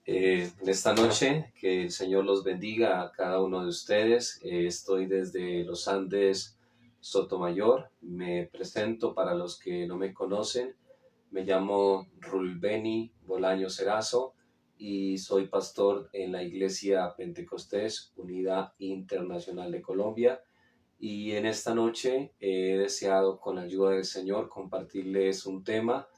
En esta noche, que el Señor los bendiga a cada uno de ustedes. Estoy desde los Andes, Sotomayor. Me presento para los que no me conocen. Me llamo Rulbeni Bolaño Serazo y soy pastor en la Iglesia Pentecostés Unida Internacional de Colombia. Y en esta noche he deseado, con la ayuda del Señor, compartirles un tema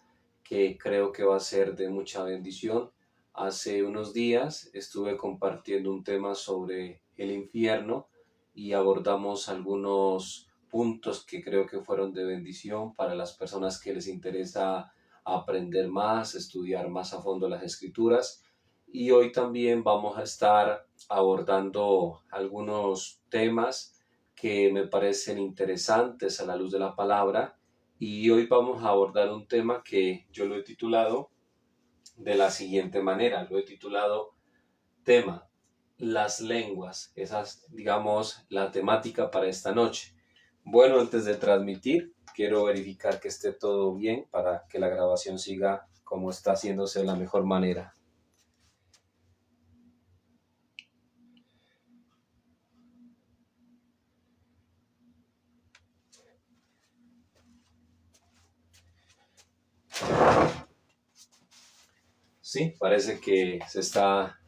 que creo que va a ser de mucha bendición. Hace unos días estuve compartiendo un tema sobre el infierno y abordamos algunos puntos que creo que fueron de bendición para las personas que les interesa aprender más, estudiar más a fondo las escrituras. Y hoy también vamos a estar abordando algunos temas que me parecen interesantes a la luz de la palabra, y hoy vamos a abordar un tema que yo lo he titulado de la siguiente manera. Lo he titulado tema, las lenguas. Esa es, digamos, la temática para esta noche. Bueno, antes de transmitir, quiero verificar que esté todo bien para que la grabación siga como está haciéndose de la mejor manera. Sí, parece que se está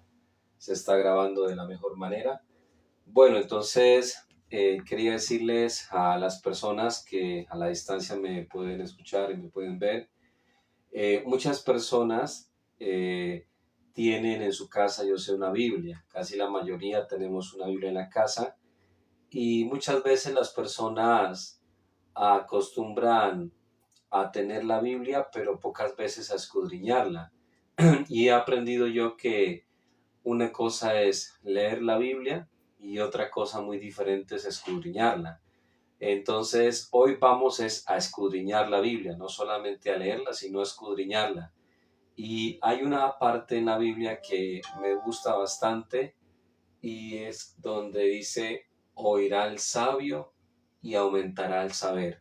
grabando de la mejor manera. Bueno, entonces quería decirles a las personas que a la distancia me pueden escuchar y me pueden ver. Muchas personas tienen en su casa, yo sé, una Biblia. Casi la mayoría tenemos una Biblia en la casa, y muchas veces las personas acostumbran a tener la Biblia, pero pocas veces a escudriñarla. Y he aprendido yo que una cosa es leer la Biblia y otra cosa muy diferente es escudriñarla. Entonces, hoy vamos a escudriñar la Biblia, no solamente a leerla, sino a escudriñarla. Y hay una parte en la Biblia que me gusta bastante, y es donde dice: oirá el sabio y aumentará el saber.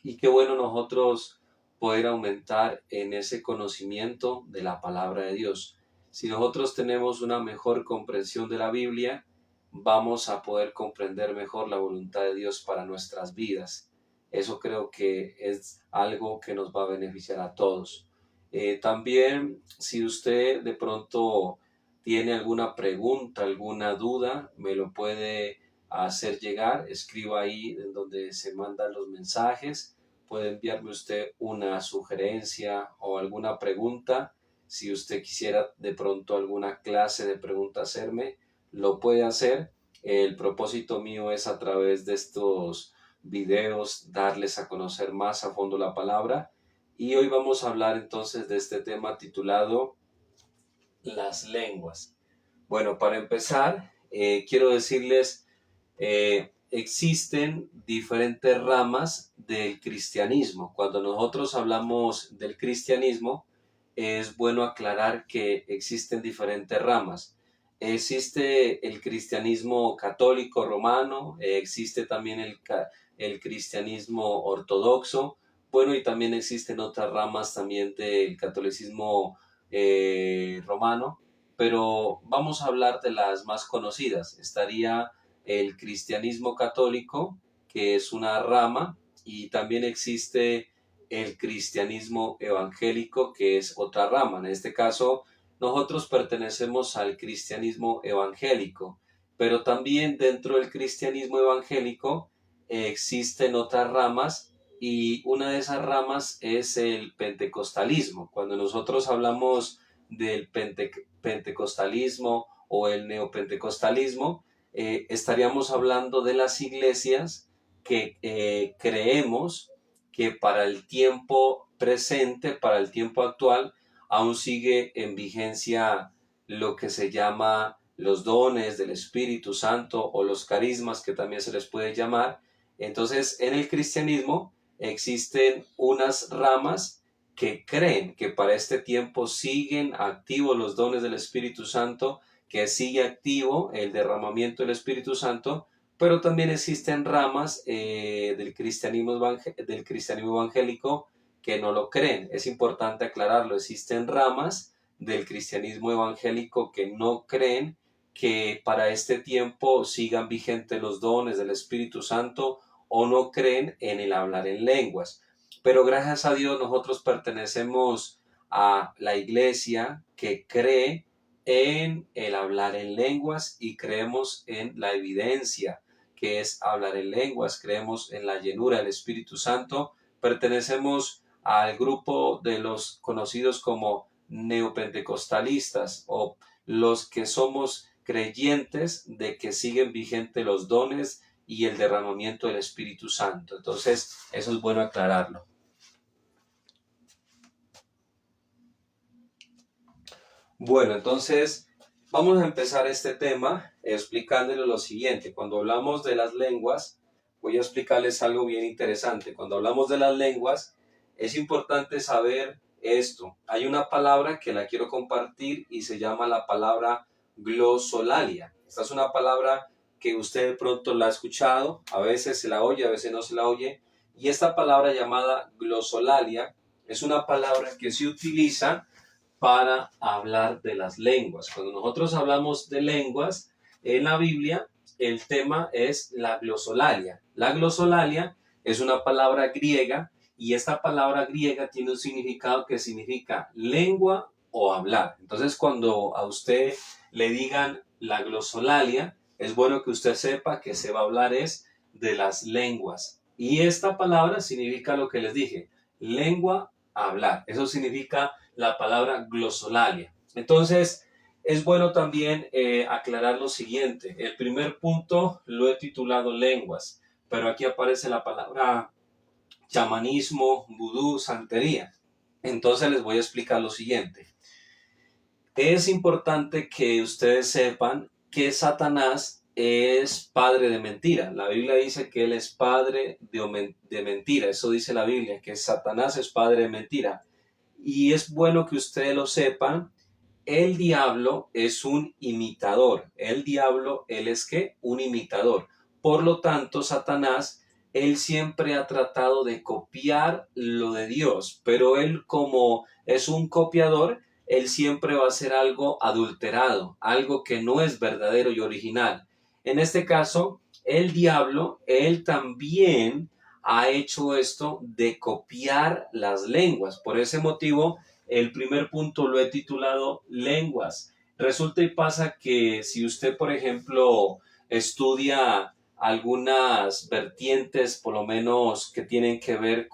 Y qué bueno nosotros poder aumentar en ese conocimiento de la palabra de Dios. Si nosotros tenemos una mejor comprensión de la Biblia, vamos a poder comprender mejor la voluntad de Dios para nuestras vidas. Eso creo que es algo que nos va a beneficiar a todos. También, si usted de pronto tiene alguna pregunta, alguna duda, me lo puede hacer llegar. Escriba ahí en donde se mandan los mensajes. Puede enviarme usted una sugerencia o alguna pregunta. Si usted quisiera de pronto alguna clase de pregunta hacerme, lo puede hacer. El propósito mío es, a través de estos videos, darles a conocer más a fondo la palabra. Y hoy vamos a hablar entonces de este tema titulado las lenguas. Bueno, para empezar, quiero decirles, existen diferentes ramas del cristianismo. Cuando nosotros hablamos del cristianismo, es bueno aclarar que existen diferentes ramas. Existe el cristianismo católico romano, existe también el cristianismo ortodoxo. Bueno, y también existen otras ramas también del catolicismo romano, pero vamos a hablar de las más conocidas. Estaría el cristianismo católico, que es una rama, y también existe el cristianismo evangélico, que es otra rama. En este caso, nosotros pertenecemos al cristianismo evangélico, pero también dentro del cristianismo evangélico existen otras ramas, y una de esas ramas es el pentecostalismo. Cuando nosotros hablamos del pentecostalismo o el neopentecostalismo, estaríamos hablando de las iglesias que creemos que para el tiempo presente, para el tiempo actual, aún sigue en vigencia lo que se llama los dones del Espíritu Santo, o los carismas, que también se les puede llamar. Entonces, en el cristianismo existen unas ramas que creen que para este tiempo siguen activos los dones del Espíritu Santo, que sigue activo el derramamiento del Espíritu Santo, pero también existen ramas del cristianismo evangélico que no lo creen. Es importante aclararlo. Existen ramas del cristianismo evangélico que no creen que para este tiempo sigan vigentes los dones del Espíritu Santo o no creen en el hablar en lenguas. Pero gracias a Dios nosotros pertenecemos a la iglesia que cree en el hablar en lenguas y creemos en la evidencia que es hablar en lenguas, creemos en la llenura del Espíritu Santo, pertenecemos al grupo de los conocidos como neopentecostalistas o los que somos creyentes de que siguen vigentes los dones y el derramamiento del Espíritu Santo. Entonces, eso es bueno aclararlo. Bueno, entonces vamos a empezar este tema explicándole lo siguiente. Cuando hablamos de las lenguas, voy a explicarles algo bien interesante. Cuando hablamos de las lenguas, es importante saber esto. Hay una palabra que la quiero compartir y se llama la palabra glosolalia. Esta es una palabra que usted de pronto la ha escuchado, a veces se la oye, a veces no se la oye. Y esta palabra llamada glosolalia es una palabra que se utiliza para hablar de las lenguas. Cuando nosotros hablamos de lenguas en la Biblia, el tema es la glosolalia. La glosolalia es una palabra griega y esta palabra griega tiene un significado que significa lengua o hablar. Entonces, cuando a usted le digan la glosolalia, es bueno que usted sepa que se va a hablar es de las lenguas. Y esta palabra significa lo que les dije, lengua, hablar. Eso significa la palabra glosolalia. Entonces, es bueno también aclarar lo siguiente. El primer punto lo he titulado lenguas, pero aquí aparece la palabra chamanismo, vudú, santería. Entonces les voy a explicar lo siguiente. Es importante que ustedes sepan que Satanás es padre de mentira. La Biblia dice que él es padre de mentira. Eso dice la Biblia, que Satanás es padre de mentira. Y es bueno que ustedes lo sepan. El diablo es un imitador. El diablo, él es ¿qué? Un imitador. Por lo tanto, Satanás, él siempre ha tratado de copiar lo de Dios, pero él como es un copiador, él siempre va a hacer algo adulterado, algo que no es verdadero y original. En este caso, el diablo, él también ha hecho esto de copiar las lenguas. Por ese motivo, el primer punto lo he titulado lenguas. Resulta y pasa que si usted, por ejemplo, estudia algunas vertientes, por lo menos que tienen que ver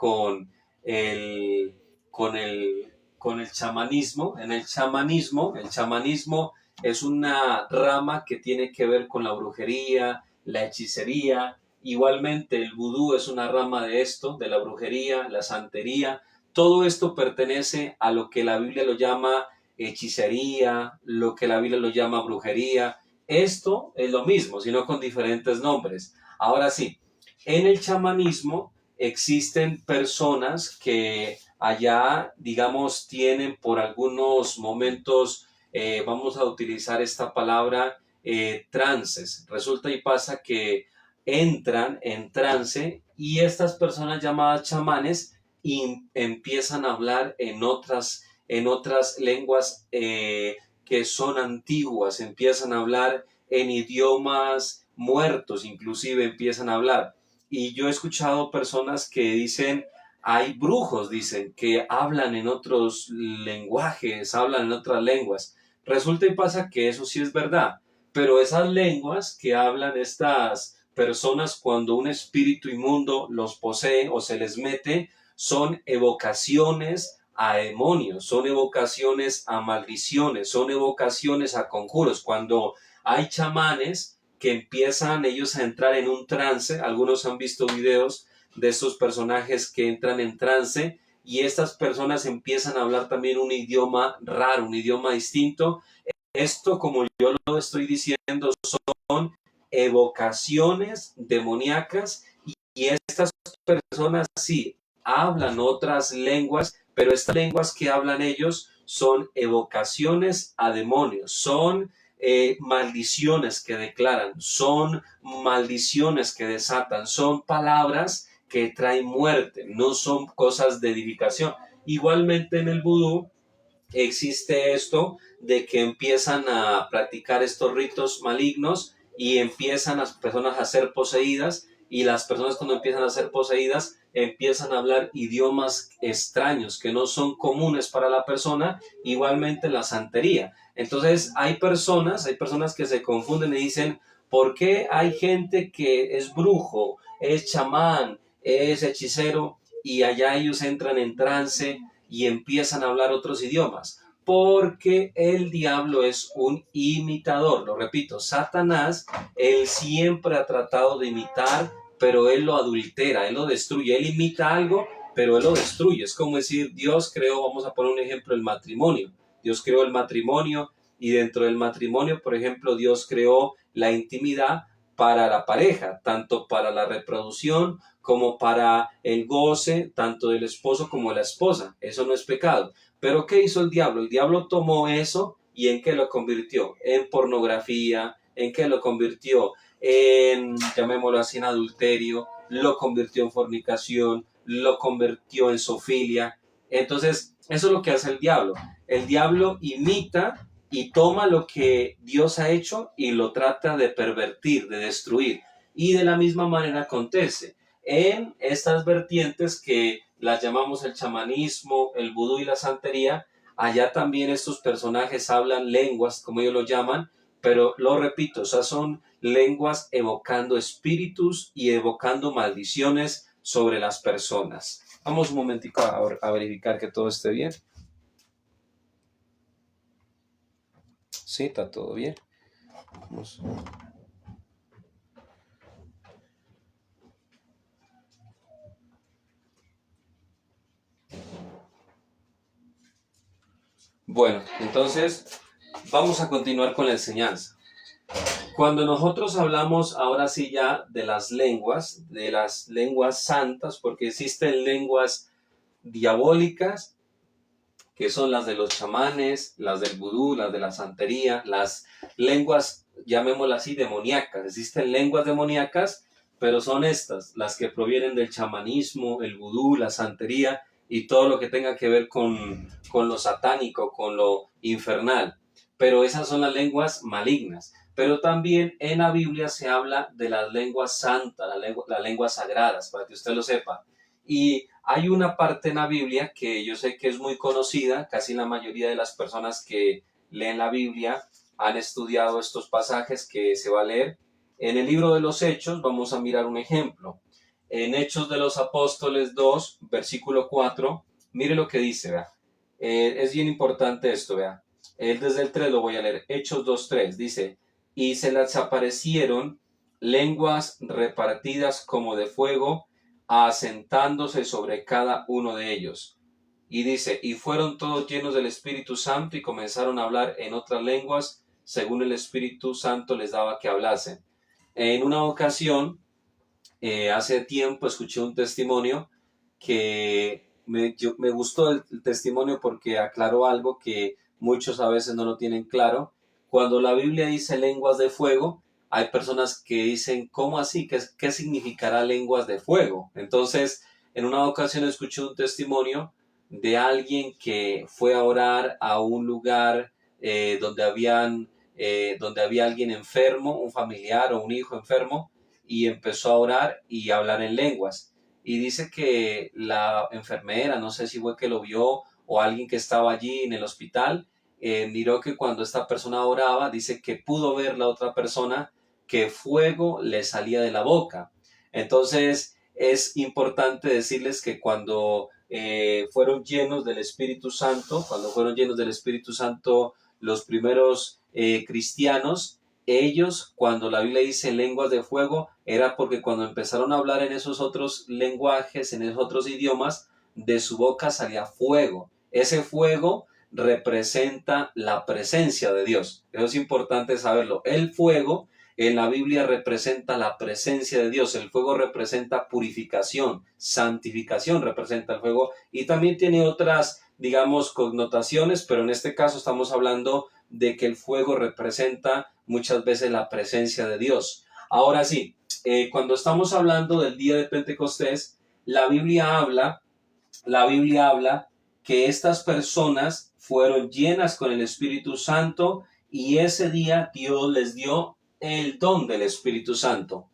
el, con el, con el chamanismo, el chamanismo es una rama que tiene que ver con la brujería, la hechicería. Igualmente, el vudú es una rama de esto, de la brujería, la santería. Todo esto pertenece a lo que la Biblia lo llama hechicería, lo que la Biblia lo llama brujería. Esto es lo mismo, sino con diferentes nombres. Ahora sí, en el chamanismo existen personas que allá, digamos, tienen por algunos momentos, vamos a utilizar esta palabra, trances. Resulta y pasa que entran en trance y estas personas llamadas chamanes y empiezan a hablar en otras lenguas que son antiguas, empiezan a hablar en idiomas muertos, inclusive empiezan a hablar. Y yo he escuchado personas que dicen, hay brujos, dicen, que hablan en otros lenguajes, hablan en otras lenguas. Resulta y pasa que eso sí es verdad, pero esas lenguas que hablan estas personas cuando un espíritu inmundo los posee o se les mete, son evocaciones a demonios, son evocaciones a maldiciones, son evocaciones a conjuros. Cuando hay chamanes que empiezan ellos a entrar en un trance, algunos han visto videos de estos personajes que entran en trance y estas personas empiezan a hablar también un idioma raro, un idioma distinto. Esto, como yo lo estoy diciendo, son evocaciones demoníacas y estas personas sí hablan otras lenguas, pero estas lenguas que hablan ellos son evocaciones a demonios, son maldiciones que declaran, son maldiciones que desatan, son palabras que traen muerte, no son cosas de edificación. Igualmente en el vudú existe esto de que empiezan a practicar estos ritos malignos y empiezan las personas a ser poseídas, y las personas cuando empiezan a ser poseídas empiezan a hablar idiomas extraños que no son comunes para la persona. Igualmente la santería. Entonces hay personas que se confunden y dicen: ¿por qué hay gente que es brujo, es chamán, es hechicero, y allá ellos entran en trance y empiezan a hablar otros idiomas? Porque el diablo es un imitador. Lo repito, Satanás, él siempre ha tratado de imitar, pero él lo adultera, él lo destruye. Él imita algo, pero él lo destruye. Es como decir, Dios creó, vamos a poner un ejemplo, el matrimonio. Dios creó el matrimonio, y dentro del matrimonio, por ejemplo, Dios creó la intimidad para la pareja, tanto para la reproducción como para el goce, tanto del esposo como de la esposa. Eso no es pecado. Pero ¿qué hizo el diablo? El diablo tomó eso, ¿y en qué lo convirtió? En pornografía. ¿En qué lo convirtió? En, llamémoslo así, en adulterio. Lo convirtió en fornicación. Lo convirtió en zoofilia. Entonces, eso es lo que hace el diablo. El diablo imita y toma lo que Dios ha hecho y lo trata de pervertir, de destruir. Y de la misma manera acontece en estas vertientes que las llamamos el chamanismo, el vudú y la santería. Allá también estos personajes hablan lenguas, como ellos lo llaman, pero lo repito, esas son lenguas evocando espíritus y evocando maldiciones sobre las personas. Vamos un momentico a verificar que todo esté bien. Sí, está todo bien. Vamos. Bueno, entonces vamos a continuar con la enseñanza. Cuando nosotros hablamos ahora sí ya de las lenguas santas, porque existen lenguas diabólicas, que son las de los chamanes, las del vudú, las de la santería, las lenguas, llamémoslas así, demoníacas. Existen lenguas demoníacas, pero son estas, las que provienen del chamanismo, el vudú, la santería y todo lo que tenga que ver con lo satánico, con lo infernal. Pero esas son las lenguas malignas. Pero también en la Biblia se habla de las lenguas santas, las lenguas sagradas, para que usted lo sepa. Y hay una parte en la Biblia que yo sé que es muy conocida, casi la mayoría de las personas que leen la Biblia han estudiado estos pasajes que se va a leer. En el libro de los Hechos vamos a mirar un ejemplo. En Hechos de los Apóstoles 2, versículo 4, mire lo que dice, vea. Es bien importante esto, vea. Desde el 3 lo voy a leer. Hechos 2:3 dice: y se les aparecieron lenguas repartidas como de fuego, asentándose sobre cada uno de ellos. Y dice: y fueron todos llenos del Espíritu Santo y comenzaron a hablar en otras lenguas, según el Espíritu Santo les daba que hablasen. En una ocasión, hace tiempo, escuché un testimonio que me gustó el testimonio porque aclaró algo que muchos a veces no lo tienen claro. Cuando la Biblia dice lenguas de fuego, hay personas que dicen, ¿cómo así? ¿Qué significará lenguas de fuego? Entonces, en una ocasión escuché un testimonio de alguien que fue a orar a un lugar donde había alguien enfermo, un familiar o un hijo enfermo, y empezó a orar y a hablar en lenguas. Y dice que la enfermera, no sé si fue que lo vio o alguien que estaba allí en el hospital, miró que cuando esta persona oraba, dice que pudo ver la otra persona que fuego le salía de la boca. Entonces es importante decirles que cuando fueron llenos del Espíritu Santo, los primeros cristianos, ellos, cuando la Biblia dice lenguas de fuego, era porque cuando empezaron a hablar en esos otros lenguajes, en esos otros idiomas, de su boca salía fuego. Ese fuego representa la presencia de Dios. Eso es importante saberlo. El fuego en la Biblia representa la presencia de Dios. El fuego representa purificación, santificación representa el fuego, y también tiene otras, digamos, connotaciones, pero en este caso estamos hablando de que el fuego representa muchas veces la presencia de Dios. Ahora sí, cuando estamos hablando del día de Pentecostés, la Biblia habla, la Biblia habla que estas personas fueron llenas con el Espíritu Santo y ese día Dios les dio el don del Espíritu Santo.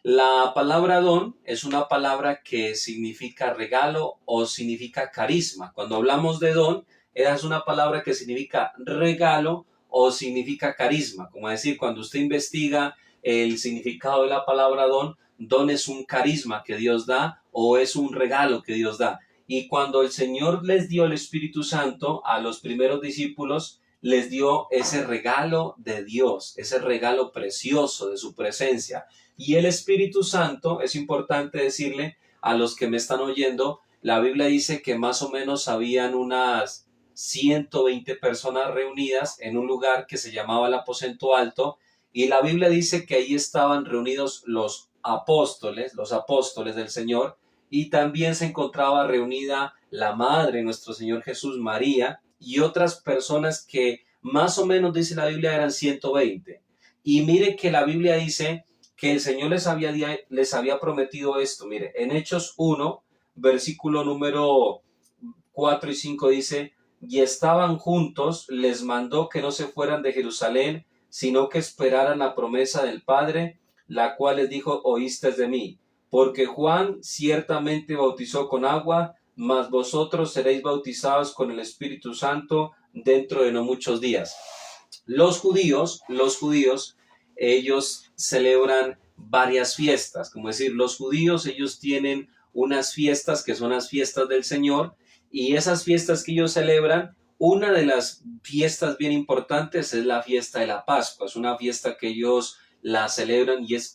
La palabra don es una palabra que significa regalo o significa carisma. Cuando hablamos de don, es una palabra que significa regalo o significa carisma. Como decir, cuando usted investiga el significado de la palabra don, don es un carisma que Dios da o es un regalo que Dios da. Y cuando el Señor les dio el Espíritu Santo a los primeros discípulos, les dio ese regalo de Dios, ese regalo precioso de su presencia. Y el Espíritu Santo, es importante decirle a los que me están oyendo, la Biblia dice que más o menos habían unas 120 personas reunidas en un lugar que se llamaba el aposento alto, y la Biblia dice que ahí estaban reunidos los apóstoles del Señor, y también se encontraba reunida la madre de nuestro Señor Jesús, María, y otras personas que más o menos dice la Biblia eran 120. Y mire que la Biblia dice que el Señor les había prometido esto. Mire, en Hechos 1, versículo número 4 y 5 dice, y estaban juntos, les mandó que no se fueran de Jerusalén, sino que esperaran la promesa del Padre, la cual les dijo, oístes de mí. Porque Juan ciertamente bautizó con agua, mas vosotros seréis bautizados con el Espíritu Santo dentro de no muchos días. Los judíos, ellos celebran varias fiestas, como decir, los judíos, ellos tienen unas fiestas que son las fiestas del Señor, y esas fiestas que ellos celebran, una de las fiestas bien importantes es la fiesta de la Pascua. Es una fiesta que ellos la celebran y es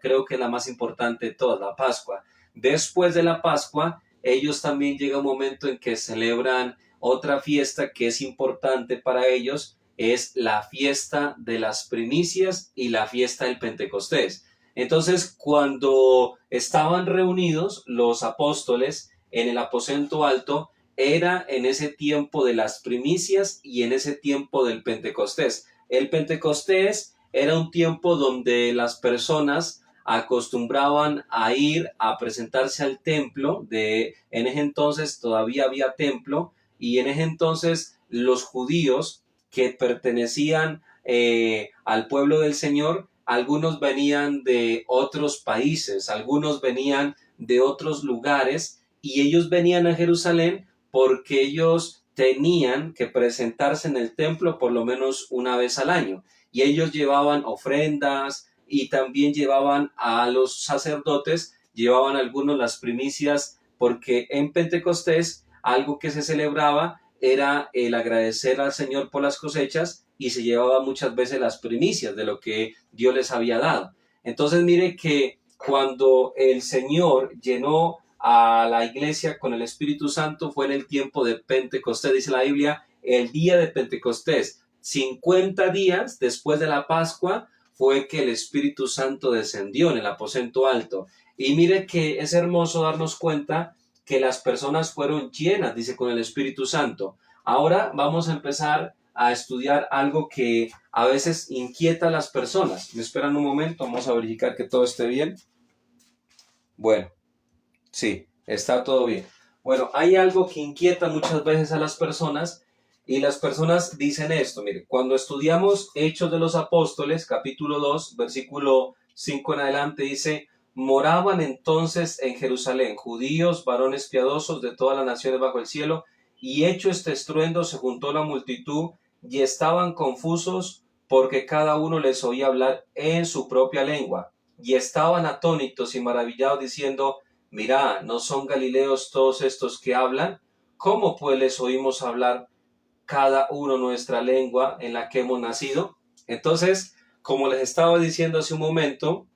creo que la más importante de todas, la Pascua. Después de la Pascua, ellos también llega un momento en que celebran otra fiesta que es importante para ellos, es la fiesta de las primicias y la fiesta del Pentecostés. Entonces, cuando estaban reunidos los apóstoles en el aposento alto, era en ese tiempo de las primicias y en ese tiempo del Pentecostés. El Pentecostés era un tiempo donde las personas acostumbraban a ir a presentarse al templo. En ese entonces todavía había templo, y en ese entonces los judíos que pertenecían al pueblo del Señor, algunos venían de otros países, algunos venían de otros lugares, y ellos venían a Jerusalén porque ellos tenían que presentarse en el templo por lo menos una vez al año, y ellos llevaban ofrendas y también llevaban a los sacerdotes, llevaban algunos las primicias, porque en Pentecostés algo que se celebraba era el agradecer al Señor por las cosechas, y se llevaba muchas veces las primicias de lo que Dios les había dado. Entonces mire que cuando el Señor llenó a la iglesia con el Espíritu Santo fue en el tiempo de Pentecostés, dice la Biblia, el día de Pentecostés, 50 días después de la Pascua, fue que el Espíritu Santo descendió en el aposento alto. Y mire que es hermoso darnos cuenta que las personas fueron llenas, dice, con el Espíritu Santo. Ahora vamos a empezar a estudiar algo que a veces inquieta a las personas. Me esperan un momento, vamos a verificar que todo esté bien. Bueno, sí, está todo bien. Bueno, hay algo que inquieta muchas veces a las personas, y las personas dicen esto. Mire, cuando estudiamos Hechos de los Apóstoles, capítulo 2, versículo 5 en adelante, dice, moraban entonces en Jerusalén judíos, varones piadosos de todas las naciones bajo el cielo, y hecho este estruendo se juntó la multitud, y estaban confusos porque cada uno les oía hablar en su propia lengua, y estaban atónitos y maravillados diciendo, mirá, ¿no son galileos todos estos que hablan? ¿Cómo pues les oímos hablar cada uno nuestra lengua en la que hemos nacido? Entonces, como les estaba diciendo hace un momento,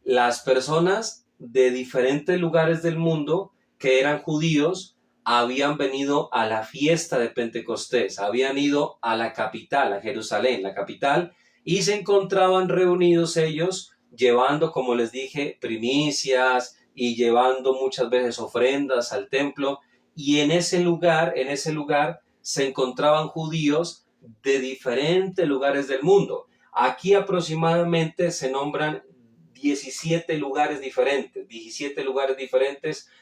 las personas de diferentes lugares del mundo que eran judíos habían venido a la fiesta de Pentecostés, habían ido a la capital, a Jerusalén, la capital, y se encontraban reunidos ellos llevando, como les dije, primicias y llevando muchas veces ofrendas al templo, y en ese lugar se encontraban judíos de diferentes lugares del mundo. Aquí aproximadamente se nombran 17 lugares diferentes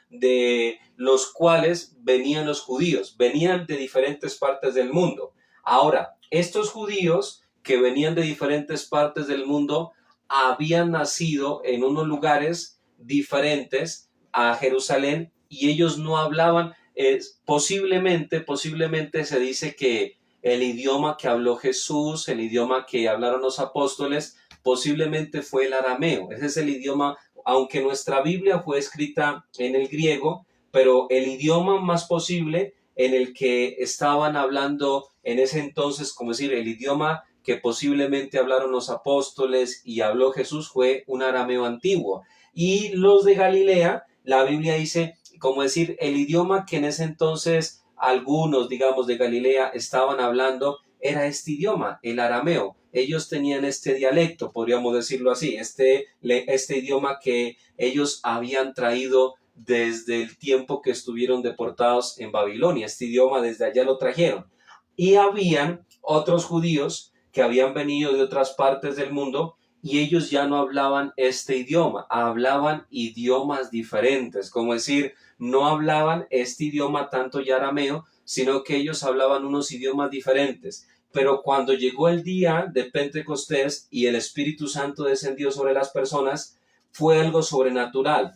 de los cuales venían los judíos, venían de diferentes partes del mundo. Ahora, estos judíos que venían de diferentes partes del mundo habían nacido en unos lugares diferentes a Jerusalén y ellos no hablaban, posiblemente se dice que el idioma que habló Jesús, el idioma que hablaron los apóstoles, posiblemente fue el arameo. Ese es el idioma, aunque nuestra Biblia fue escrita en el griego, pero el idioma más posible en el que estaban hablando en ese entonces, como decir, el idioma que posiblemente hablaron los apóstoles y habló Jesús fue un arameo antiguo. Y los de Galilea, la Biblia dice, como decir, el idioma que en ese entonces algunos, digamos, de Galilea estaban hablando era este idioma, el arameo. Ellos tenían este dialecto, podríamos decirlo así, este idioma que ellos habían traído desde el tiempo que estuvieron deportados en Babilonia. Este idioma desde allá lo trajeron. Y habían otros judíos que habían venido de otras partes del mundo y ellos ya no hablaban este idioma, hablaban idiomas diferentes, como decir, no hablaban este idioma tanto ya arameo, sino que ellos hablaban unos idiomas diferentes. Pero cuando llegó el día de Pentecostés y el Espíritu Santo descendió sobre las personas, fue algo sobrenatural.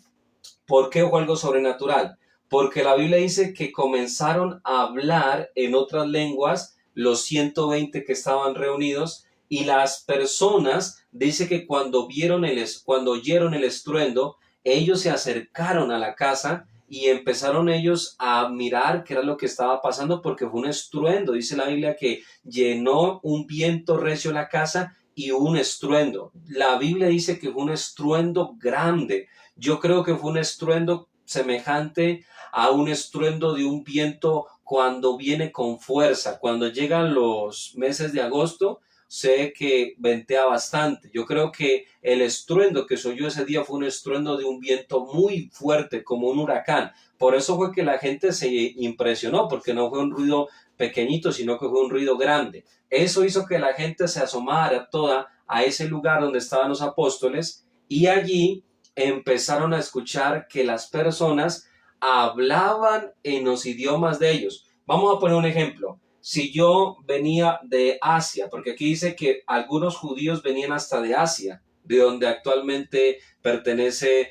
¿Por qué fue algo sobrenatural? Porque la Biblia dice que comenzaron a hablar en otras lenguas los 120 que estaban reunidos y las personas, dice que cuando oyeron el estruendo, ellos se acercaron a la casa y empezaron ellos a mirar qué era lo que estaba pasando porque fue un estruendo. Dice la Biblia que llenó un viento recio la casa y hubo un estruendo. La Biblia dice que fue un estruendo grande. Yo creo que fue un estruendo semejante a un estruendo de un viento cuando viene con fuerza. Cuando llegan los meses de agosto, sé que ventea bastante. Yo creo que el estruendo que se oyó ese día fue un estruendo de un viento muy fuerte, como un huracán. Por eso fue que la gente se impresionó, porque no fue un ruido pequeñito, sino que fue un ruido grande. Eso hizo que la gente se asomara toda a ese lugar donde estaban los apóstoles y allí empezaron a escuchar que las personas hablaban en los idiomas de ellos. Vamos a poner un ejemplo. Si yo venía de Asia, porque aquí dice que algunos judíos venían hasta de Asia, de donde actualmente pertenece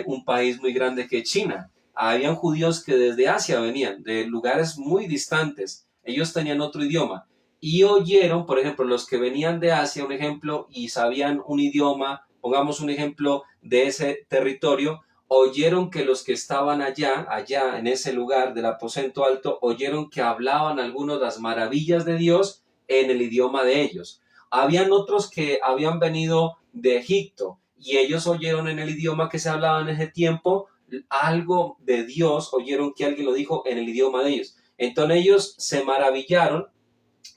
un país muy grande que es China. Habían judíos que desde Asia venían, de lugares muy distantes. Ellos tenían otro idioma. Y oyeron, por ejemplo, los que venían de Asia, un ejemplo, y sabían un idioma, pongamos un ejemplo de ese territorio, oyeron que los que estaban allá en ese lugar del aposento alto, oyeron que hablaban algunos las maravillas de Dios en el idioma de ellos. Habían otros que habían venido de Egipto y ellos oyeron en el idioma que se hablaba en ese tiempo algo de Dios, oyeron que alguien lo dijo en el idioma de ellos. Entonces ellos se maravillaron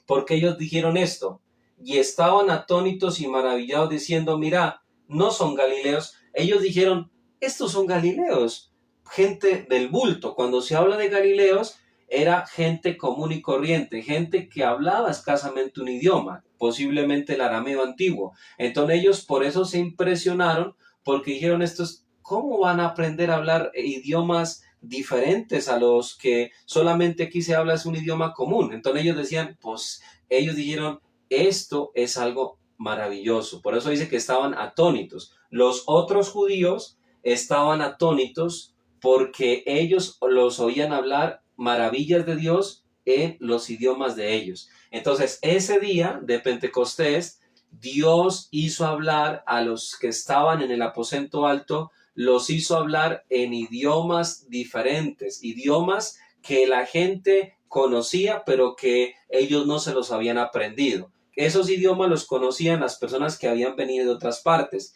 porque ellos dijeron esto y estaban atónitos y maravillados diciendo, mira, no son galileos. Ellos dijeron, estos son galileos, gente del bulto. Cuando se habla de galileos, era gente común y corriente, gente que hablaba escasamente un idioma, posiblemente el arameo antiguo. Entonces ellos por eso se impresionaron, porque dijeron estos, ¿cómo van a aprender a hablar idiomas diferentes a los que solamente aquí se habla es un idioma común? Entonces ellos decían, pues ellos dijeron, esto es algo maravilloso. Por eso dice que estaban atónitos. Los otros judíos estaban atónitos porque ellos los oían hablar maravillas de Dios en los idiomas de ellos. Entonces, ese día de Pentecostés, Dios hizo hablar a los que estaban en el aposento alto, los hizo hablar en idiomas diferentes, idiomas que la gente conocía, pero que ellos no se los habían aprendido. Esos idiomas los conocían las personas que habían venido de otras partes.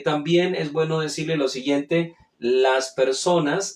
También es bueno decirle lo siguiente, las personas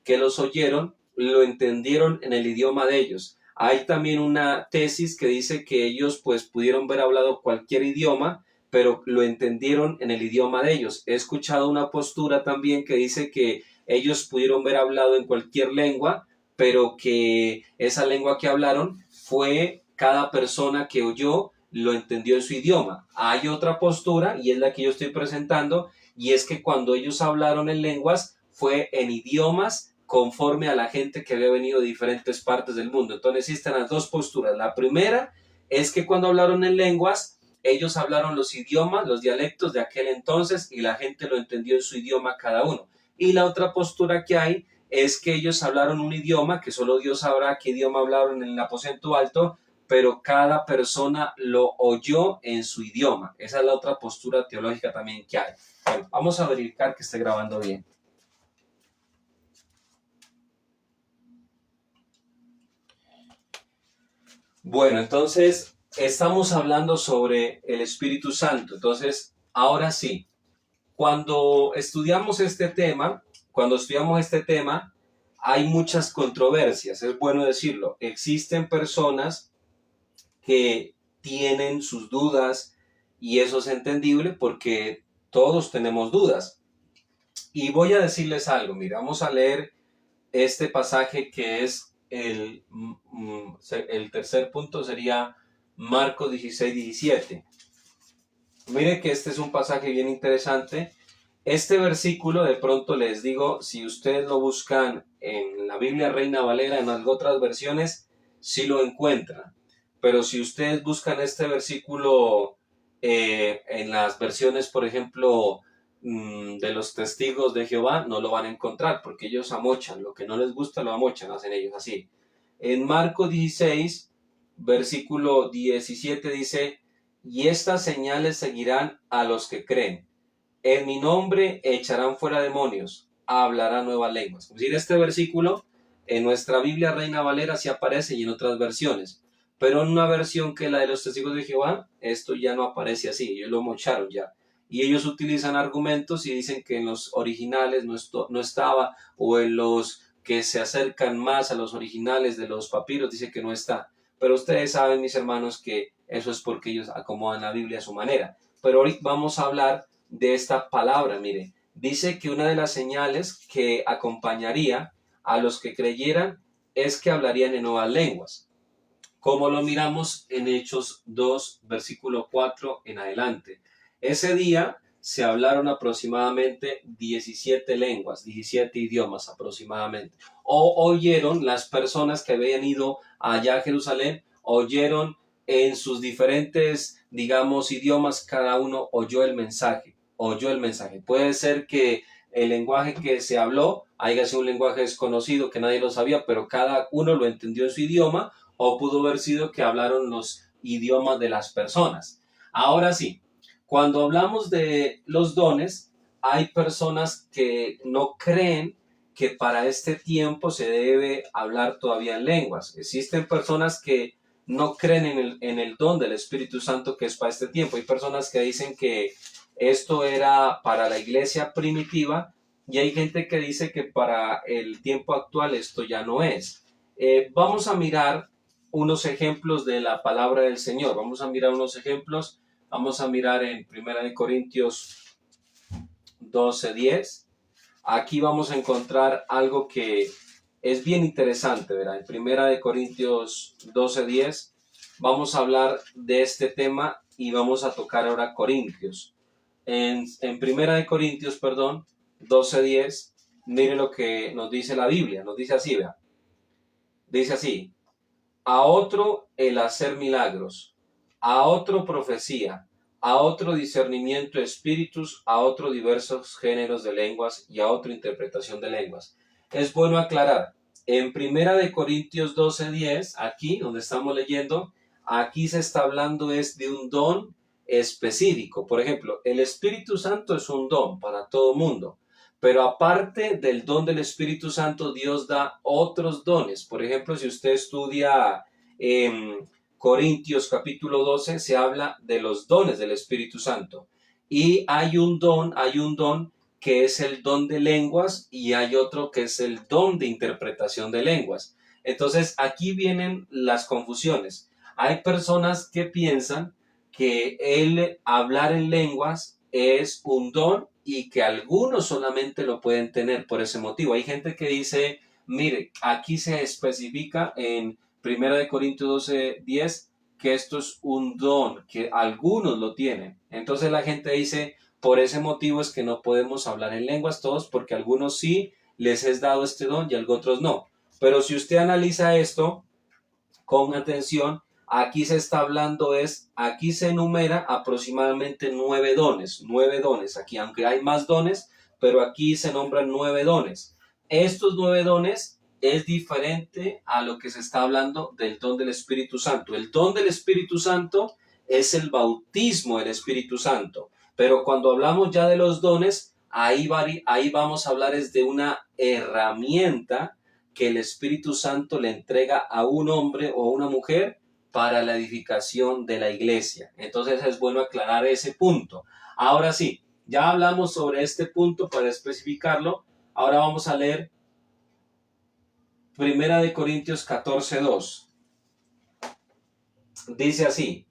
que los oyeron, lo entendieron en el idioma de ellos. Hay también una tesis que dice que ellos pues pudieron haber hablado cualquier idioma, pero lo entendieron en el idioma de ellos. He escuchado una postura también que dice que ellos pudieron haber hablado en cualquier lengua, pero que esa lengua que hablaron fue cada persona que oyó lo entendió en su idioma. Hay otra postura, y es la que yo estoy presentando, y es que cuando ellos hablaron en lenguas, fue en idiomas conforme a la gente que había venido de diferentes partes del mundo. Entonces existen las dos posturas. La primera es que cuando hablaron en lenguas, ellos hablaron los idiomas, los dialectos de aquel entonces, y la gente lo entendió en su idioma cada uno. Y la otra postura que hay es que ellos hablaron un idioma, que solo Dios sabrá qué idioma hablaron en el aposento alto, pero cada persona lo oyó en su idioma. Esa es la otra postura teológica también que hay. Bueno, vamos a verificar que esté grabando bien. Bueno, entonces estamos hablando sobre el Espíritu Santo. Entonces, ahora sí, cuando estudiamos este tema, hay muchas controversias, es bueno decirlo. Existen personas que tienen sus dudas y eso es entendible porque todos tenemos dudas. Y voy a decirles algo, mira, vamos a leer este pasaje que es el tercer punto, sería Marcos 16:17. Mire que este es un pasaje bien interesante. Este versículo, de pronto les digo, si ustedes lo buscan en la Biblia Reina Valera, en las otras versiones, sí lo encuentran. Pero si ustedes buscan este versículo en las versiones, por ejemplo, de los testigos de Jehová, no lo van a encontrar, porque ellos amochan, lo que no les gusta lo amochan, hacen ellos así. En Marcos 16, versículo 17 dice, y estas señales seguirán a los que creen. En mi nombre echarán fuera demonios, hablarán nuevas lenguas. Es decir, este versículo en nuestra Biblia Reina Valera sí aparece y en otras versiones. Pero en una versión que es la de los testigos de Jehová, esto ya no aparece así, ellos lo mocharon ya. Y ellos utilizan argumentos y dicen que en los originales no estaba, o en los que se acercan más a los originales de los papiros, dice que no está. Pero ustedes saben, mis hermanos, que eso es porque ellos acomodan la Biblia a su manera. Pero ahorita vamos a hablar de esta palabra, mire. Dice que una de las señales que acompañaría a los que creyeran es que hablarían en nuevas lenguas. Como lo miramos en Hechos 2, versículo 4 en adelante. Ese día se hablaron aproximadamente 17 lenguas, 17 idiomas aproximadamente. O oyeron las personas que habían ido allá a Jerusalén, oyeron en sus diferentes, digamos, idiomas, cada uno oyó el mensaje. Puede ser que el lenguaje que se habló haya sido un lenguaje desconocido que nadie lo sabía, pero cada uno lo entendió en su idioma, o pudo haber sido que hablaron los idiomas de las personas. Ahora sí, cuando hablamos de los dones, hay personas que no creen que para este tiempo se debe hablar todavía en lenguas. Existen personas que no creen en el don del Espíritu Santo que es para este tiempo. Hay personas que dicen que esto era para la iglesia primitiva y hay gente que dice que para el tiempo actual esto ya no es. Vamos a mirar unos ejemplos de la palabra del Señor. Vamos a mirar unos ejemplos. Vamos a mirar en 1 Corintios 12:10. Aquí vamos a encontrar algo que es bien interesante, ¿verdad? En 1 Corintios 12:10 vamos a hablar de este tema y vamos a tocar ahora Corintios. En 1 Corintios, 12:10, mire lo que nos dice la Biblia. Nos dice así, ¿verdad? Dice así: a otro el hacer milagros, a otro profecía, a otro discernimiento de espíritus, a otro diversos géneros de lenguas y a otro interpretación de lenguas. Es bueno aclarar, en 1 Corintios 12:10, aquí donde estamos leyendo, aquí se está hablando es de un don específico. Por ejemplo, el Espíritu Santo es un don para todo mundo. Pero aparte del don del Espíritu Santo, Dios da otros dones. Por ejemplo, si usted estudia Corintios capítulo 12, se habla de los dones del Espíritu Santo. Y hay un don que es el don de lenguas y hay otro que es el don de interpretación de lenguas. Entonces, aquí vienen las confusiones. Hay personas que piensan que el hablar en lenguas es un don y que algunos solamente lo pueden tener por ese motivo. Hay gente que dice, mire, aquí se especifica en 1 Corintios 12:10 que esto es un don, que algunos lo tienen. Entonces la gente dice, por ese motivo es que no podemos hablar en lenguas todos, porque a algunos sí les es dado este don y a otros no. Pero si usted analiza esto con atención, aquí se está hablando aquí se enumera aproximadamente 9 dones aquí, aunque hay más dones, pero aquí se nombran 9 dones. Estos 9 dones es diferente a lo que se está hablando del don del Espíritu Santo. El don del Espíritu Santo es el bautismo del Espíritu Santo, pero cuando hablamos ya de los dones, ahí vamos a hablar es de una herramienta que el Espíritu Santo le entrega a un hombre o una mujer para la edificación de la iglesia. Entonces es bueno aclarar ese punto. Ahora sí, ya hablamos sobre este punto para especificarlo. Ahora vamos a leer 1 Corintios 14:2. Dice así: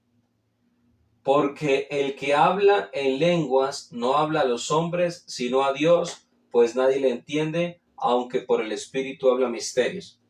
porque el que habla en lenguas no habla a los hombres, sino a Dios, pues nadie le entiende, aunque por el Espíritu habla misterios.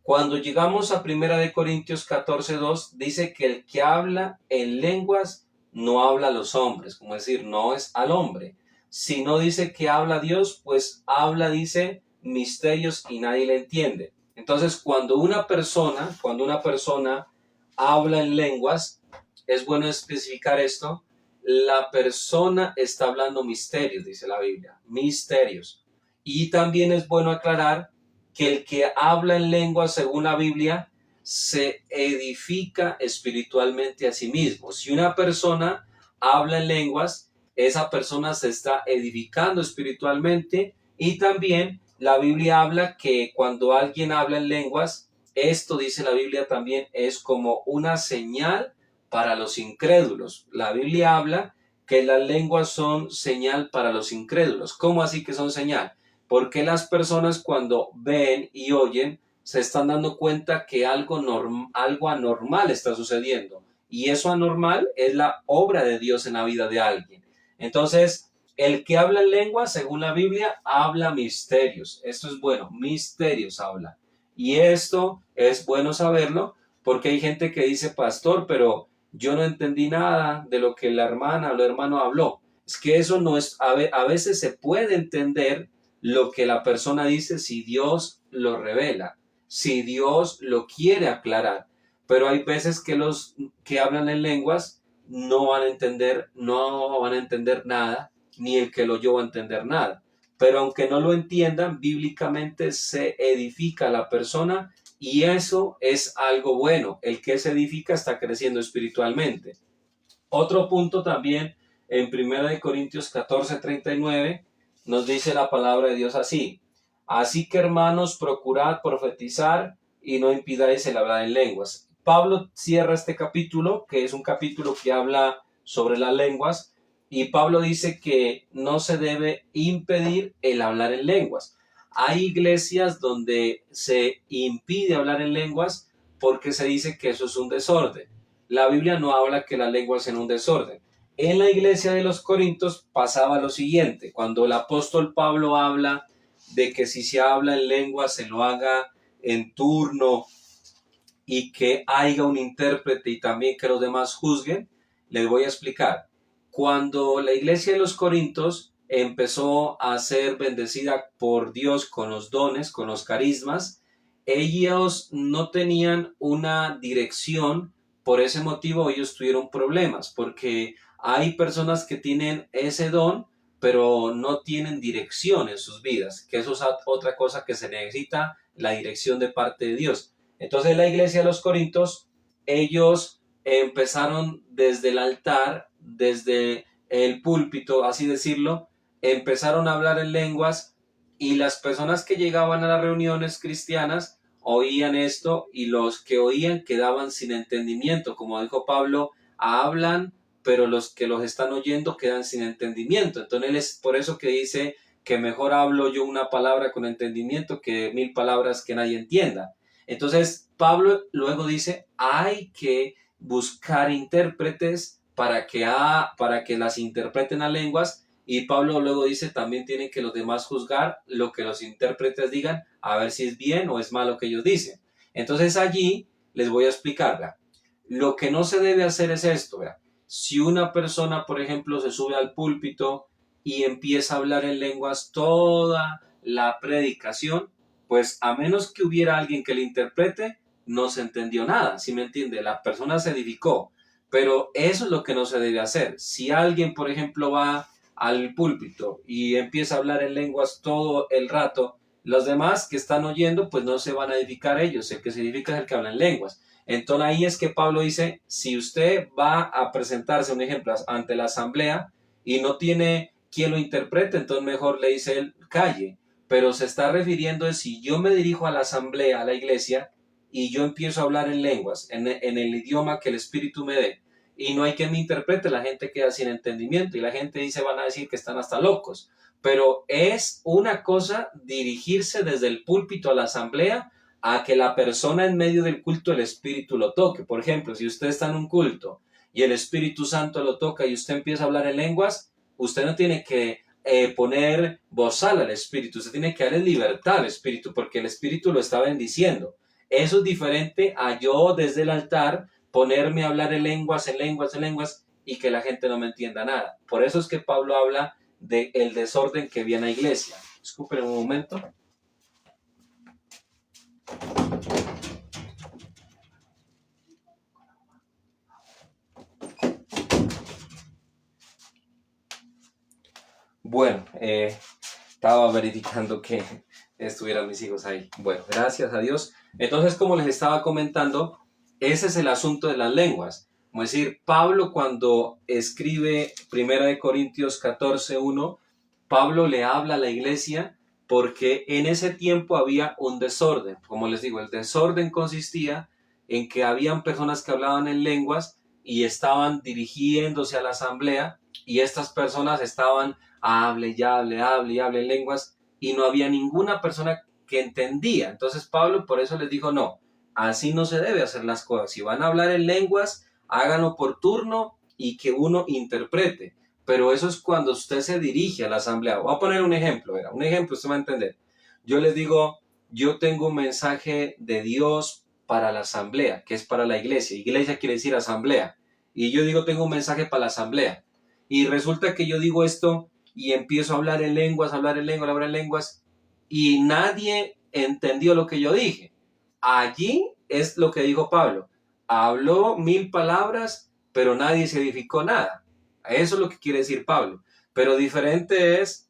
Cuando llegamos a 1 Corintios 14:2, dice que el que habla en lenguas no habla a los hombres, como decir, no es al hombre. Si no dice que habla a Dios, pues habla, dice, misterios y nadie le entiende. Entonces, cuando una persona habla en lenguas, es bueno especificar esto, la persona está hablando misterios, dice la Biblia, misterios. Y también es bueno aclarar que el que habla en lengua, según la Biblia, se edifica espiritualmente a sí mismo. Si una persona habla en lenguas, esa persona se está edificando espiritualmente, y también la Biblia habla que cuando alguien habla en lenguas, esto dice la Biblia también es como una señal para los incrédulos. La Biblia habla que las lenguas son señal para los incrédulos. ¿Cómo así que son señal? Porque las personas cuando ven y oyen se están dando cuenta que algo anormal está sucediendo, y eso anormal es la obra de Dios en la vida de alguien. Entonces, el que habla en lengua, según la Biblia, habla misterios. Esto es bueno, misterios habla. Y esto es bueno saberlo, porque hay gente que dice, pastor, pero yo no entendí nada de lo que la hermana o el hermano habló. Es que eso no es, a veces se puede entender lo que la persona dice si Dios lo revela, si Dios lo quiere aclarar. Pero hay veces que los que hablan en lenguas no van a entender nada, ni el que lo oyó va a entender nada. Pero aunque no lo entiendan, bíblicamente se edifica la persona, y eso es algo bueno. El que se edifica está creciendo espiritualmente. Otro punto también en 1 Corintios 14:39 nos dice la palabra de Dios así: así que hermanos, procurad profetizar y no impidáis el hablar en lenguas. Pablo cierra este capítulo, que es un capítulo que habla sobre las lenguas, y Pablo dice que no se debe impedir el hablar en lenguas. Hay iglesias donde se impide hablar en lenguas porque se dice que eso es un desorden. La Biblia no habla que las lenguas sean un desorden. En la iglesia de los Corintios pasaba lo siguiente: cuando el apóstol Pablo habla de que si se habla en lengua se lo haga en turno y que haya un intérprete y también que los demás juzguen, les voy a explicar. Cuando la iglesia de los Corintios empezó a ser bendecida por Dios con los dones, con los carismas, ellos no tenían una dirección. Por ese motivo ellos tuvieron problemas, porque hay personas que tienen ese don, pero no tienen dirección en sus vidas, que eso es otra cosa que se necesita, la dirección de parte de Dios. Entonces la iglesia de los Corintios, ellos empezaron desde el altar, desde el púlpito, así decirlo, empezaron a hablar en lenguas, y las personas que llegaban a las reuniones cristianas oían esto, y los que oían quedaban sin entendimiento. Como dijo Pablo, hablan, pero los que los están oyendo quedan sin entendimiento. Entonces él es por eso que dice que mejor hablo yo una palabra con entendimiento que 1000 palabras que nadie entienda. Entonces Pablo luego dice, hay que buscar intérpretes para que las interpreten a lenguas, y Pablo luego dice, también tienen que los demás juzgar lo que los intérpretes digan, a ver si es bien o es mal lo que ellos dicen. Entonces allí les voy a explicarla. Lo que no se debe hacer es esto, ¿vea? Si una persona, por ejemplo, se sube al púlpito y empieza a hablar en lenguas toda la predicación, pues a menos que hubiera alguien que le interprete, no se entendió nada, ¿sí me entiende? La persona se edificó, pero eso es lo que no se debe hacer. Si alguien, por ejemplo, va al púlpito y empieza a hablar en lenguas todo el rato, los demás que están oyendo, pues no se van a edificar ellos, el que se edifica es el que habla en lenguas. Entonces ahí es que Pablo dice, si usted va a presentarse, un ejemplo, ante la asamblea y no tiene quien lo interprete, entonces mejor le dice él, calle. Pero se está refiriendo a si yo me dirijo a la asamblea, a la iglesia, y yo empiezo a hablar en lenguas, en el idioma que el Espíritu me dé, y no hay quien me interprete, la gente queda sin entendimiento y la gente dice, van a decir que están hasta locos. Pero es una cosa dirigirse desde el púlpito a la asamblea a que la persona en medio del culto el Espíritu lo toque. Por ejemplo, si usted está en un culto y el Espíritu Santo lo toca y usted empieza a hablar en lenguas, usted no tiene que poner bozal al Espíritu, usted tiene que darle libertad al Espíritu porque el Espíritu lo está bendiciendo. Eso es diferente a yo desde el altar ponerme a hablar en lenguas, en lenguas, en lenguas y que la gente no me entienda nada. Por eso es que Pablo habla del desorden que viene a la iglesia. Disculpen un momento. Bueno, estaba verificando que estuvieran mis hijos ahí. Bueno, gracias a Dios. Entonces, como les estaba comentando, ese es el asunto de las lenguas. Como decir, Pablo cuando escribe 1 Corintios 14:1, Pablo le habla a la iglesia porque en ese tiempo había un desorden. Como les digo, el desorden consistía en que habían personas que hablaban en lenguas y estaban dirigiéndose a la asamblea y estas personas estaban hable y hable, hable y hable en lenguas y no había ninguna persona que entendía. Entonces Pablo por eso les dijo, no, así no se debe hacer las cosas. Si van a hablar en lenguas, háganlo por turno y que uno interprete. Pero eso es cuando usted se dirige a la asamblea. Voy a poner un ejemplo, ¿verdad? Un ejemplo, usted va a entender. Yo les digo, yo tengo un mensaje de Dios para la asamblea, que es para la iglesia. Iglesia quiere decir asamblea. Y yo digo, tengo un mensaje para la asamblea. Y resulta que yo digo esto y empiezo a hablar en lenguas, hablar en lenguas, hablar en lenguas, y nadie entendió lo que yo dije. Allí es lo que dijo Pablo. Habló 1000 palabras, pero nadie se edificó nada. Eso es lo que quiere decir Pablo. Pero diferente es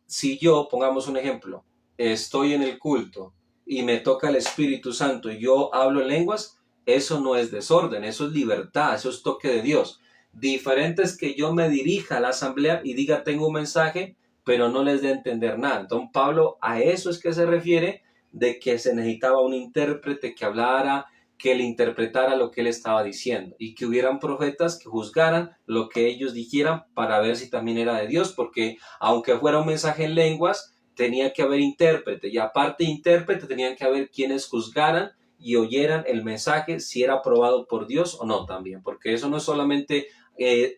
si yo, pongamos un ejemplo, estoy en el culto y me toca el Espíritu Santo y yo hablo en lenguas, eso no es desorden, eso es libertad, eso es toque de Dios. Diferente es que yo me dirija a la asamblea y diga tengo un mensaje, pero no les dé a entender nada. Entonces Pablo a eso es que se refiere de que se necesitaba un intérprete que hablara, que le interpretara lo que él estaba diciendo y que hubieran profetas que juzgaran lo que ellos dijeran para ver si también era de Dios, porque aunque fuera un mensaje en lenguas, tenía que haber intérprete y aparte de intérprete tenían que haber quienes juzgaran y oyeran el mensaje si era aprobado por Dios o no también, porque eso no es solamente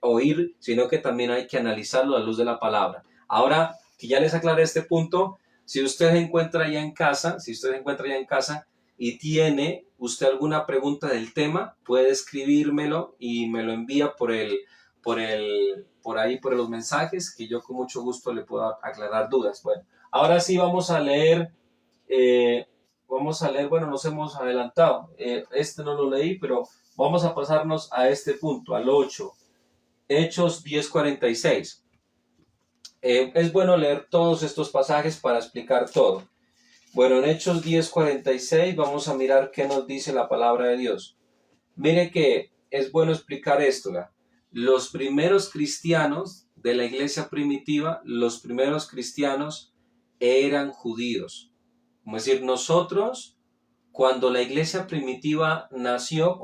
oír, sino que también hay que analizarlo a la luz de la palabra. Ahora que ya les aclaré este punto, si usted se encuentra ya en casa, y tiene usted alguna pregunta del tema, puede escribírmelo y me lo envía por ahí, por los mensajes, que yo con mucho gusto le puedo aclarar dudas. Bueno, ahora sí vamos a leer, bueno, nos hemos adelantado, este no lo leí, pero vamos a pasarnos a este punto, al 8, Hechos 10:46. Es bueno leer todos estos pasajes para explicar todo. Bueno, en Hechos 10:46 vamos a mirar qué nos dice la palabra de Dios. Mire que es bueno explicar esto, ¿verdad? Los primeros cristianos de la iglesia primitiva, los primeros cristianos eran judíos. Como decir, nosotros, cuando la iglesia primitiva nació,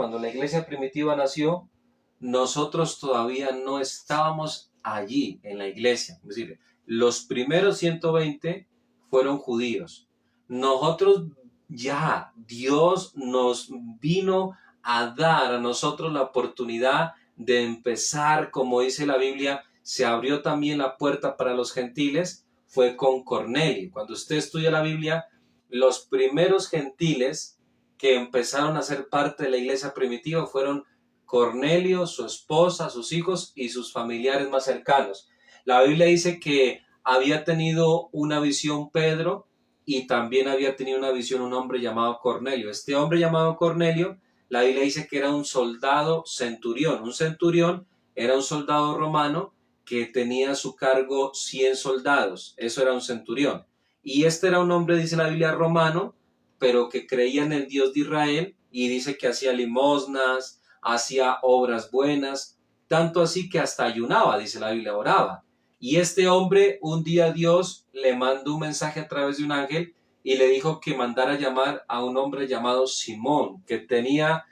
nosotros todavía no estábamos allí en la iglesia. Es decir, los primeros 120 fueron judíos. Nosotros ya, Dios nos vino a dar a nosotros la oportunidad de empezar, como dice la Biblia, se abrió también la puerta para los gentiles, fue con Cornelio. Cuando usted estudia la Biblia, los primeros gentiles que empezaron a ser parte de la iglesia primitiva fueron Cornelio, su esposa, sus hijos y sus familiares más cercanos. La Biblia dice que había tenido una visión Pedro y también había tenido una visión un hombre llamado Cornelio. Este hombre llamado Cornelio, la Biblia dice que era un soldado centurión. Un centurión era un soldado romano que tenía a su cargo 100 soldados. Eso era un centurión. Y este era un hombre, dice la Biblia, romano, pero que creía en el Dios de Israel y dice que hacía limosnas, hacía obras buenas, tanto así que hasta ayunaba, dice la Biblia, oraba. Y este hombre, un día Dios le mandó un mensaje a través de un ángel y le dijo que mandara llamar a un hombre llamado Simón, que tenía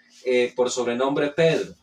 por sobrenombre Pedro.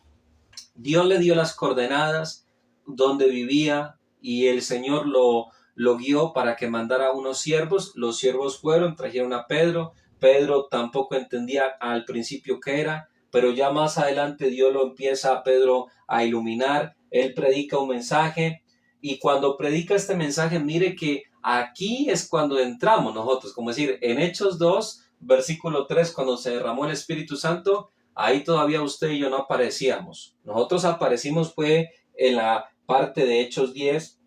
Dios le dio las coordenadas donde vivía y el Señor lo guió para que mandara unos siervos. Los siervos fueron, trajeron a Pedro. Pedro tampoco entendía al principio qué era, pero ya más adelante Dios lo empieza a Pedro a iluminar. Él predica un mensaje y cuando predica este mensaje, mire que aquí es cuando entramos nosotros, como decir, en Hechos 2, versículo 3, cuando se derramó el Espíritu Santo, ahí todavía usted y yo no aparecíamos. Nosotros aparecimos fue en la parte de Hechos 10,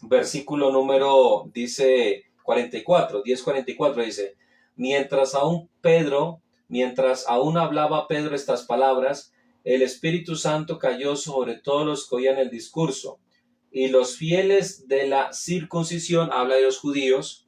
versículo número, dice 44, 10:44 dice, mientras aún hablaba Pedro estas palabras, el Espíritu Santo cayó sobre todos los que oían el discurso. Y los fieles de la circuncisión, habla de los judíos,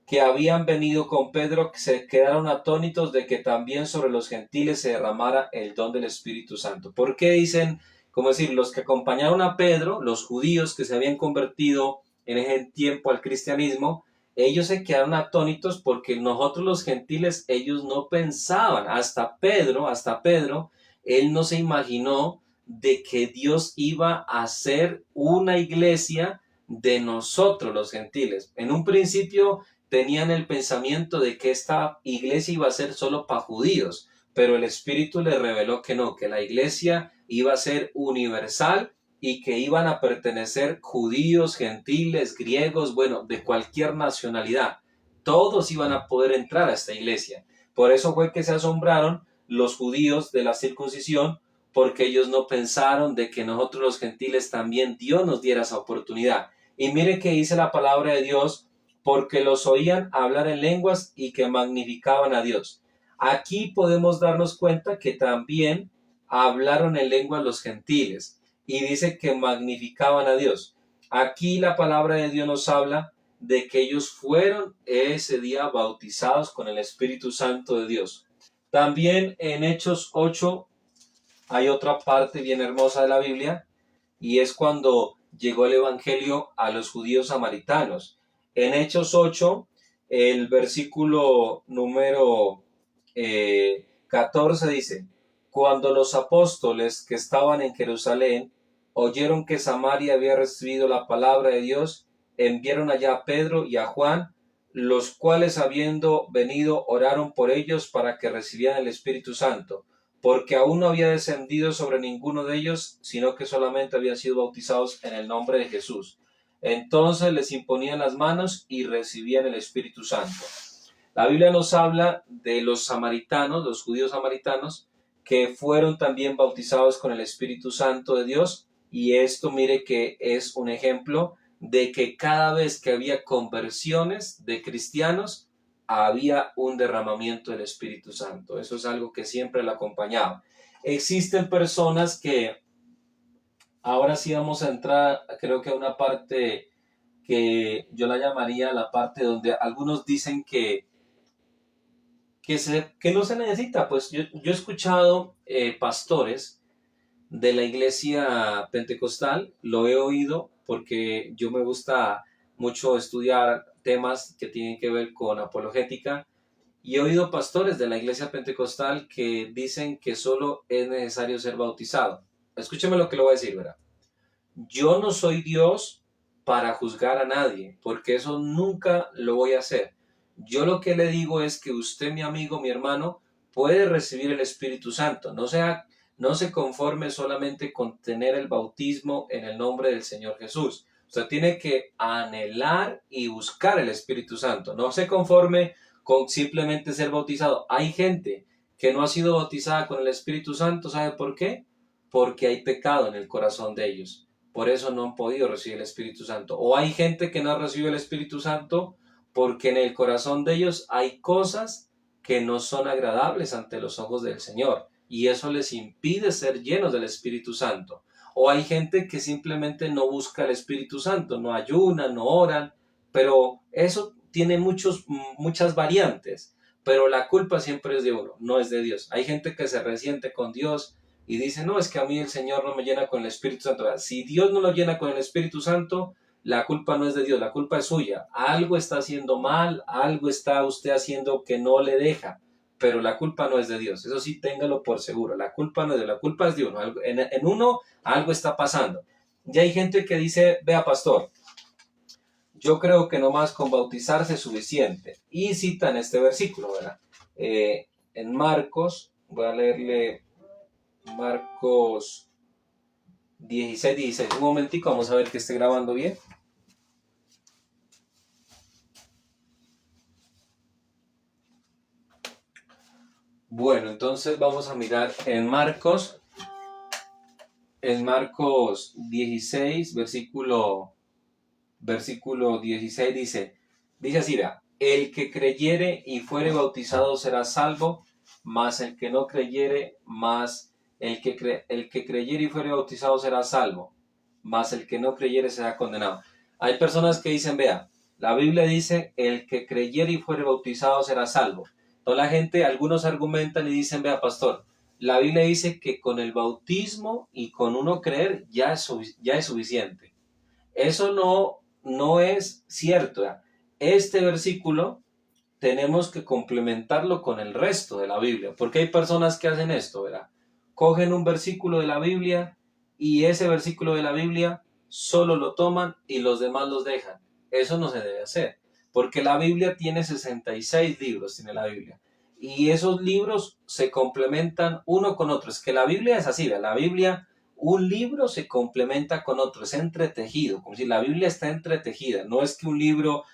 que habían venido con Pedro, se quedaron atónitos de que también sobre los gentiles se derramara el don del Espíritu Santo. ¿Por qué dicen, como decir, los que acompañaron a Pedro, los judíos que se habían convertido en ese tiempo al cristianismo, ellos se quedaron atónitos porque nosotros los gentiles, ellos no pensaban, hasta Pedro, él no se imaginó de que Dios iba a hacer una iglesia de nosotros los gentiles. En un principio tenían el pensamiento de que esta iglesia iba a ser solo para judíos, pero el Espíritu les reveló que no, que la iglesia iba a ser universal y que iban a pertenecer judíos, gentiles, griegos, bueno, de cualquier nacionalidad. Todos iban a poder entrar a esta iglesia. Por eso fue que se asombraron los judíos de la circuncisión, porque ellos no pensaron de que nosotros los gentiles también Dios nos diera esa oportunidad. Y mire que dice la palabra de Dios, porque los oían hablar en lenguas y que magnificaban a Dios. Aquí podemos darnos cuenta que también hablaron en lenguas los gentiles y dice que magnificaban a Dios. Aquí la palabra de Dios nos habla de que ellos fueron ese día bautizados con el Espíritu Santo de Dios. También en Hechos 8 hay otra parte bien hermosa de la Biblia y es cuando llegó el Evangelio a los judíos samaritanos. En Hechos 8, el versículo número 14 dice, cuando los apóstoles que estaban en Jerusalén oyeron que Samaria había recibido la palabra de Dios, enviaron allá a Pedro y a Juan, los cuales habiendo venido oraron por ellos para que recibieran el Espíritu Santo, porque aún no había descendido sobre ninguno de ellos, sino que solamente habían sido bautizados en el nombre de Jesús. Entonces les imponían las manos y recibían el Espíritu Santo. La Biblia nos habla de los samaritanos, los judíos samaritanos, que fueron también bautizados con el Espíritu Santo de Dios, y esto mire que es un ejemplo de que cada vez que había conversiones de cristianos, había un derramamiento del Espíritu Santo. Eso es algo que siempre lo acompañaba. Existen personas que, ahora sí vamos a entrar, creo que a una parte que yo la llamaría la parte donde algunos dicen que no se necesita. Pues yo he escuchado pastores de la iglesia pentecostal, lo he oído porque yo me gusta mucho estudiar temas que tienen que ver con apologética, y he oído pastores de la iglesia pentecostal que dicen que solo es necesario ser bautizado. Escúcheme lo que le voy a decir, ¿verdad? Yo no soy Dios para juzgar a nadie, porque eso nunca lo voy a hacer. Yo lo que le digo es que usted, mi amigo, mi hermano, puede recibir el Espíritu Santo. No se conforme solamente con tener el bautismo en el nombre del Señor Jesús. Usted tiene que anhelar y buscar el Espíritu Santo. No se conforme con simplemente ser bautizado. Hay gente que no ha sido bautizada con el Espíritu Santo, ¿sabe por qué? Porque hay pecado en el corazón de ellos. Por eso no han podido recibir el Espíritu Santo. O hay gente que no ha recibido el Espíritu Santo porque en el corazón de ellos hay cosas que no son agradables ante los ojos del Señor. Y eso les impide ser llenos del Espíritu Santo. O hay gente que simplemente no busca el Espíritu Santo, no ayunan, no oran, pero eso tiene muchas variantes. Pero la culpa siempre es de uno, no es de Dios. Hay gente que se resiente con Dios y dice, no, es que a mí el Señor no me llena con el Espíritu Santo. Si Dios no lo llena con el Espíritu Santo, la culpa no es de Dios, la culpa es suya. Algo está haciendo mal, algo está usted haciendo que no le deja, pero la culpa no es de Dios. Eso sí, téngalo por seguro. La culpa no es de Dios, la culpa es de uno. En uno algo está pasando. Y hay gente que dice, vea pastor, yo creo que nomás con bautizarse es suficiente. Y citan este versículo, ¿verdad? En Marcos, voy a leerle Marcos 16. Un momentico, vamos a ver que esté grabando bien. Bueno, entonces vamos a mirar en Marcos 16, versículo 16 dice así, vea, el que creyere y fuere bautizado será salvo, mas el que no creyere, el que creyere y fuere bautizado será salvo, mas el que no creyere será condenado. Hay personas que dicen, vea, la Biblia dice, el que creyere y fuere bautizado será salvo. Toda la gente, algunos argumentan y dicen, vea, pastor, la Biblia dice que con el bautismo y con uno creer ya es suficiente. Eso no es cierto. Este versículo tenemos que complementarlo con el resto de la Biblia, porque hay personas que hacen esto, ¿verdad? Cogen un versículo de la Biblia y ese versículo de la Biblia solo lo toman y los demás los dejan. Eso no se debe hacer, porque la Biblia tiene 66 libros, tiene la Biblia. Y esos libros se complementan uno con otro. Es que la Biblia es así, ¿verdad? La Biblia, un libro se complementa con otro, es entretejido, como si la Biblia está entretejida. No es que un libro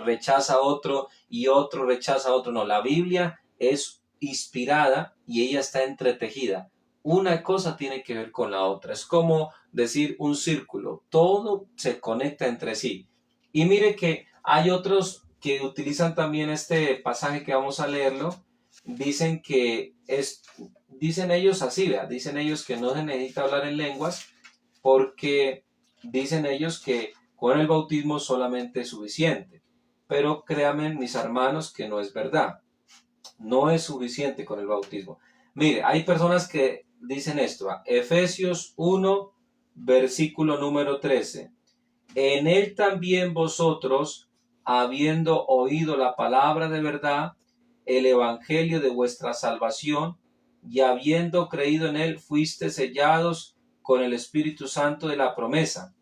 rechaza a otro y otro rechaza a otro, no. La Biblia es inspirada y ella está entretejida. Una cosa tiene que ver con la otra. Es como decir un círculo. Todo se conecta entre sí. Y mire que hay otros que utilizan también este pasaje que vamos a leerlo. Dicen ellos así, ¿verdad? Dicen ellos que no se necesita hablar en lenguas porque dicen ellos que con el bautismo solamente es suficiente. Pero créanme, mis hermanos, que no es verdad. No es suficiente con el bautismo. Mire, hay personas que dicen esto, Efesios 1, versículo número 13. En él también vosotros, habiendo oído la palabra de verdad, el evangelio de vuestra salvación, y habiendo creído en él, fuiste sellados con el Espíritu Santo de la promesa.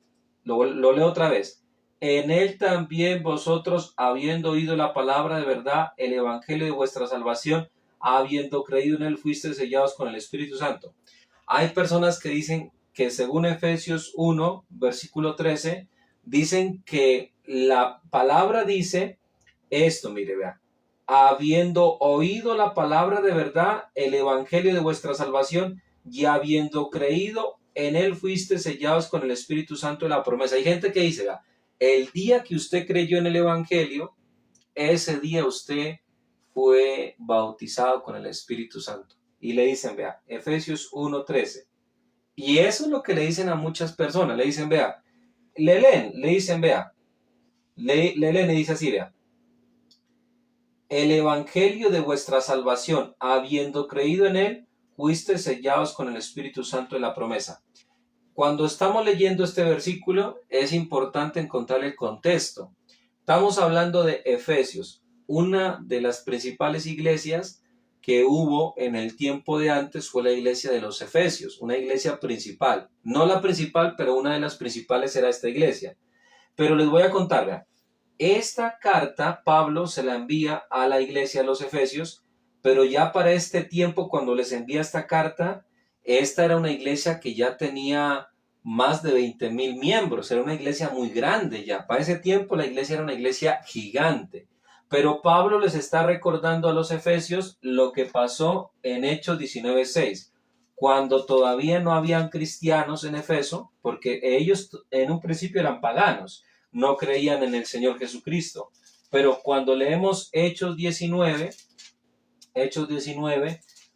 Lo leo otra vez. En él también vosotros, habiendo oído la palabra de verdad, el evangelio de vuestra salvación, habiendo creído en él, fuiste sellados con el Espíritu Santo. Hay personas que dicen que según Efesios 1, versículo 13, dicen que la palabra dice esto, mire, vea, habiendo oído la palabra de verdad, el evangelio de vuestra salvación, y habiendo creído en él fuiste sellados con el Espíritu Santo de la promesa. Hay gente que dice, vea, el día que usted creyó en el evangelio, ese día usted fue bautizado con el Espíritu Santo. Y le dicen, vea, Efesios 1:13. Y eso es lo que le dicen a muchas personas. Le dicen, vea, le leen y dice así, vea, el evangelio de vuestra salvación, habiendo creído en él, fuiste sellados con el Espíritu Santo de la promesa. Cuando estamos leyendo este versículo, es importante encontrar el contexto. Estamos hablando de Efesios, una de las principales iglesias que hubo en el tiempo de antes fue la iglesia de los Efesios, una iglesia principal. No la principal, pero una de las principales era esta iglesia. Pero les voy a contar, vean. Esta carta Pablo se la envía a la iglesia de los Efesios, pero ya para este tiempo, cuando les envía esta carta, esta era una iglesia que ya tenía más de 20,000 miembros, era una iglesia muy grande ya. Para ese tiempo la iglesia era una iglesia gigante. Pero Pablo les está recordando a los efesios lo que pasó en Hechos 19:6, cuando todavía no habían cristianos en Efeso, porque ellos en un principio eran paganos, no creían en el Señor Jesucristo. Pero cuando leemos Hechos 19,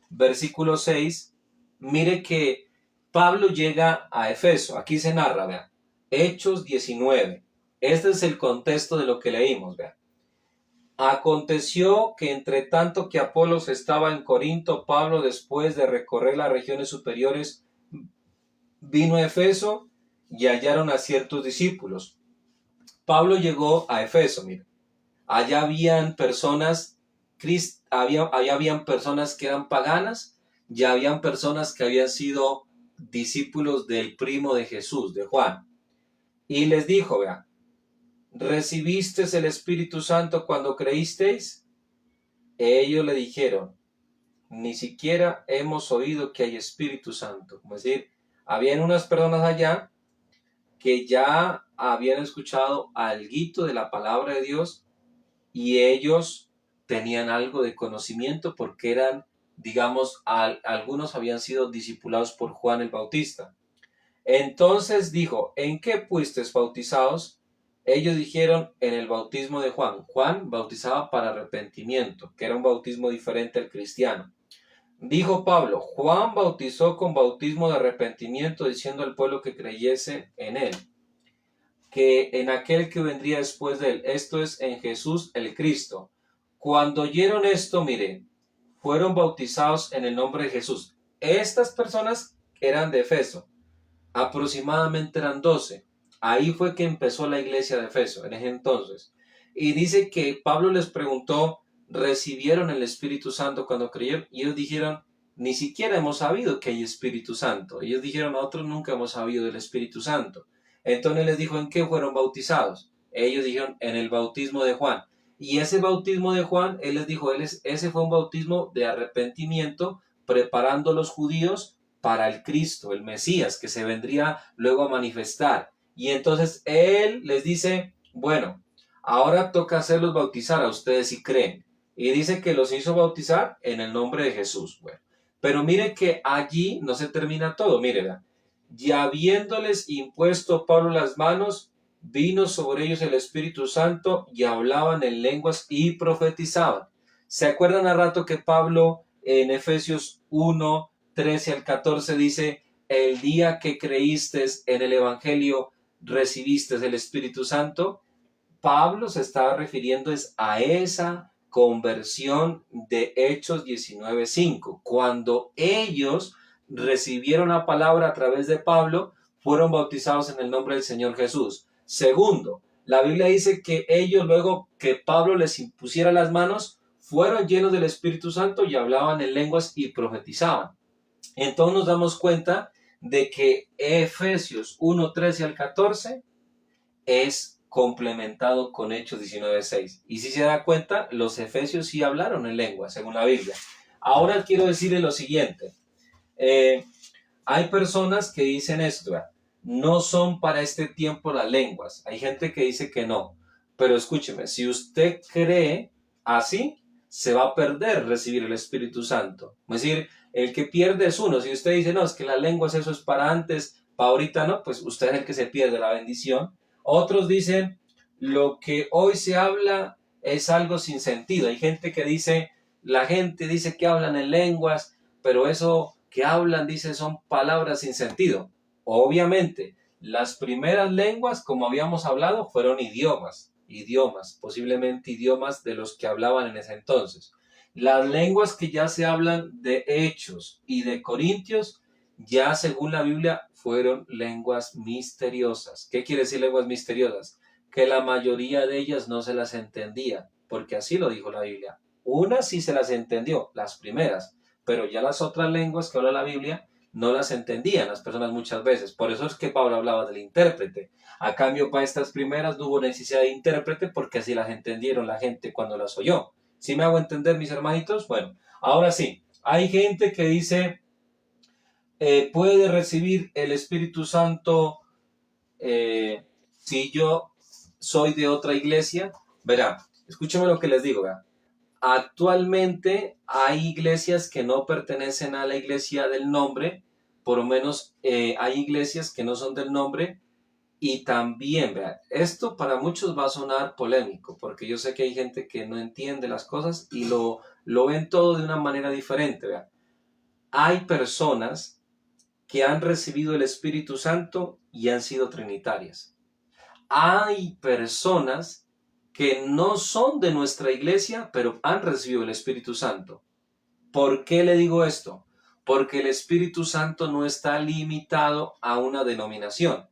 versículo 6, mire que Pablo llega a Efeso. Aquí se narra, vean, Hechos 19. Este es el contexto de lo que leímos, vean. Aconteció que entre tanto que Apolos estaba en Corinto, Pablo, después de recorrer las regiones superiores, vino a Efeso y hallaron a ciertos discípulos. Pablo llegó a Efeso, mira. Allá habían personas, allá habían personas que eran paganas, ya habían personas que habían sido discípulos del primo de Jesús, de Juan. Y les dijo, vean, ¿recibisteis el Espíritu Santo cuando creísteis? Ellos le dijeron, ni siquiera hemos oído que hay Espíritu Santo. Es decir, habían unas personas allá que ya habían escuchado alguito de la palabra de Dios y ellos tenían algo de conocimiento porque eran, digamos, algunos habían sido discipulados por Juan el Bautista. Entonces dijo, ¿en qué fuisteis bautizados? Ellos dijeron, en el bautismo de Juan. Juan bautizaba para arrepentimiento, que era un bautismo diferente al cristiano. Dijo Pablo, Juan bautizó con bautismo de arrepentimiento, diciendo al pueblo que creyese en él, que en aquel que vendría después de él, esto es, en Jesús el Cristo. Cuando oyeron esto, mire, fueron bautizados en el nombre de Jesús. Estas personas eran de Efeso, aproximadamente eran 12. Ahí fue que empezó la iglesia de Efeso, en ese entonces. Y dice que Pablo les preguntó, ¿recibieron el Espíritu Santo cuando creyeron? Y ellos dijeron, ni siquiera hemos sabido que hay Espíritu Santo. Ellos dijeron, nosotros nunca hemos sabido del Espíritu Santo. Entonces les dijo, ¿en qué fueron bautizados? Ellos dijeron, en el bautismo de Juan. Y ese bautismo de Juan, él les dijo, ese fue un bautismo de arrepentimiento, preparando a los judíos para el Cristo, el Mesías, que se vendría luego a manifestar. Y entonces él les dice, bueno, ahora toca hacerlos bautizar a ustedes si creen. Y dice que los hizo bautizar en el nombre de Jesús. Bueno, pero mire que allí no se termina todo. Mire, ¿verdad? Y habiéndoles impuesto Pablo las manos, vino sobre ellos el Espíritu Santo y hablaban en lenguas y profetizaban. ¿Se acuerdan al rato que Pablo en Efesios 1, 13 al 14 dice, el día que creíste en el Evangelio, recibiste el Espíritu Santo? Pablo se estaba refiriendo a esa conversión de Hechos 19:5. Cuando ellos recibieron la palabra a través de Pablo, fueron bautizados en el nombre del Señor Jesús. Segundo, la Biblia dice que ellos, luego que Pablo les impusiera las manos, fueron llenos del Espíritu Santo y hablaban en lenguas y profetizaban. Entonces nos damos cuenta de que Efesios 1, 13 al 14 es complementado con Hechos 19:6. Y si se da cuenta, los efesios sí hablaron en lengua, según la Biblia. Ahora quiero decirle lo siguiente. Hay personas que dicen esto, no son para este tiempo las lenguas. Hay gente que dice que no. Pero escúcheme, si usted cree así, se va a perder recibir el Espíritu Santo. Es decir, el que pierde es uno. Si usted dice, no, es que las lenguas eso es para antes, para ahorita no, pues usted es el que se pierde la bendición. Otros dicen, lo que hoy se habla es algo sin sentido. Hay gente que dice, la gente dice que hablan en lenguas, pero eso que hablan, dice, son palabras sin sentido. Obviamente, las primeras lenguas, como habíamos hablado, fueron idiomas, posiblemente idiomas de los que hablaban en ese entonces. Las lenguas que ya se hablan de Hechos y de Corintios, ya según la Biblia, fueron lenguas misteriosas. ¿Qué quiere decir lenguas misteriosas? Que la mayoría de ellas no se las entendía, porque así lo dijo la Biblia. Unas sí se las entendió, las primeras, pero ya las otras lenguas que habla la Biblia no las entendían las personas muchas veces. Por eso es que Pablo hablaba del intérprete. A cambio, para estas primeras no hubo necesidad de intérprete porque así las entendieron la gente cuando las oyó. ¿Sí me hago entender, mis hermanitos? Bueno, ahora sí, hay gente que dice, puede recibir el Espíritu Santo si yo soy de otra iglesia. Verá, Escúcheme lo que les digo, ¿verdad? Actualmente hay iglesias que no pertenecen a la iglesia del nombre, por lo menos hay iglesias que no son del nombre. Y también, vea, esto para muchos va a sonar polémico, porque yo sé que hay gente que no entiende las cosas y lo ven todo de una manera diferente. Vea. Hay personas que han recibido el Espíritu Santo y han sido trinitarias. Hay personas que no son de nuestra iglesia, pero han recibido el Espíritu Santo. ¿Por qué le digo esto? Porque el Espíritu Santo no está limitado a una denominación.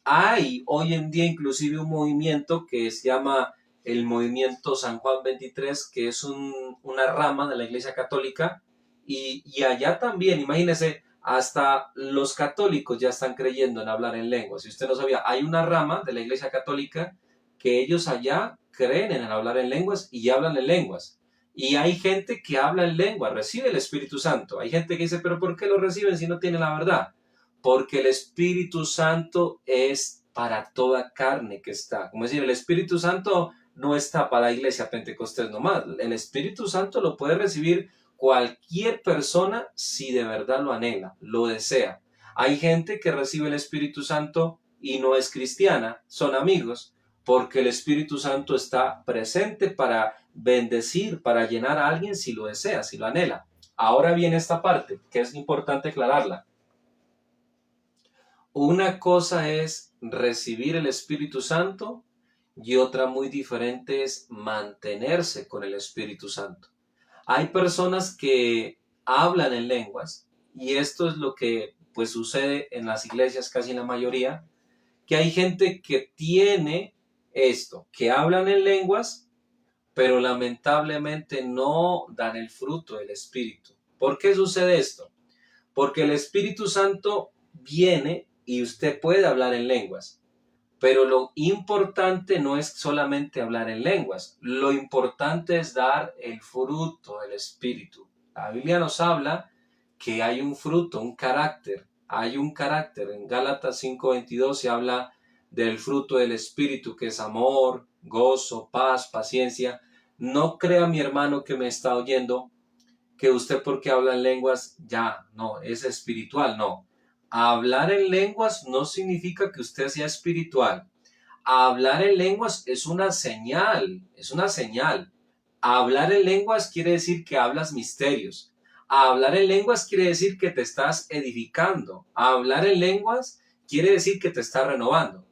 Hay hoy en día inclusive un movimiento que se llama el Movimiento San Juan 23, que es una rama de la Iglesia Católica, y allá también, imagínense, hasta los católicos ya están creyendo en hablar en lenguas. Si usted no sabía, hay una rama de la Iglesia Católica que ellos allá creen en hablar en lenguas y hablan en lenguas. Y hay gente que habla en lengua, recibe el Espíritu Santo. Hay gente que dice, pero ¿por qué lo reciben si no tienen la verdad? Porque el Espíritu Santo es para toda carne que está. Como decir, el Espíritu Santo no está para la iglesia Pentecostés nomás. El Espíritu Santo lo puede recibir cualquier persona si de verdad lo anhela, lo desea. Hay gente que recibe el Espíritu Santo y no es cristiana, son amigos, porque el Espíritu Santo está presente para bendecir, para llenar a alguien si lo desea, si lo anhela. Ahora viene esta parte, que es importante aclararla. Una cosa es recibir el Espíritu Santo y otra muy diferente es mantenerse con el Espíritu Santo. Hay personas que hablan en lenguas y esto es lo que pues sucede en las iglesias casi en la mayoría, que hay gente que tiene esto, que hablan en lenguas, pero lamentablemente no dan el fruto del Espíritu. ¿Por qué sucede esto? Porque el Espíritu Santo viene y usted puede hablar en lenguas, pero lo importante no es solamente hablar en lenguas, lo importante es dar el fruto del Espíritu. La Biblia nos habla que hay un fruto, un carácter, hay un carácter. En Gálatas 5:22 se habla del fruto del Espíritu, que es amor, gozo, paz, paciencia. No crea, mi hermano que me está oyendo, que usted porque habla en lenguas ya no es espiritual, no. Hablar en lenguas no significa que usted sea espiritual. Hablar en lenguas es una señal, es una señal. Hablar en lenguas quiere decir que hablas misterios. Hablar en lenguas quiere decir que te estás edificando. Hablar en lenguas quiere decir que te estás renovando.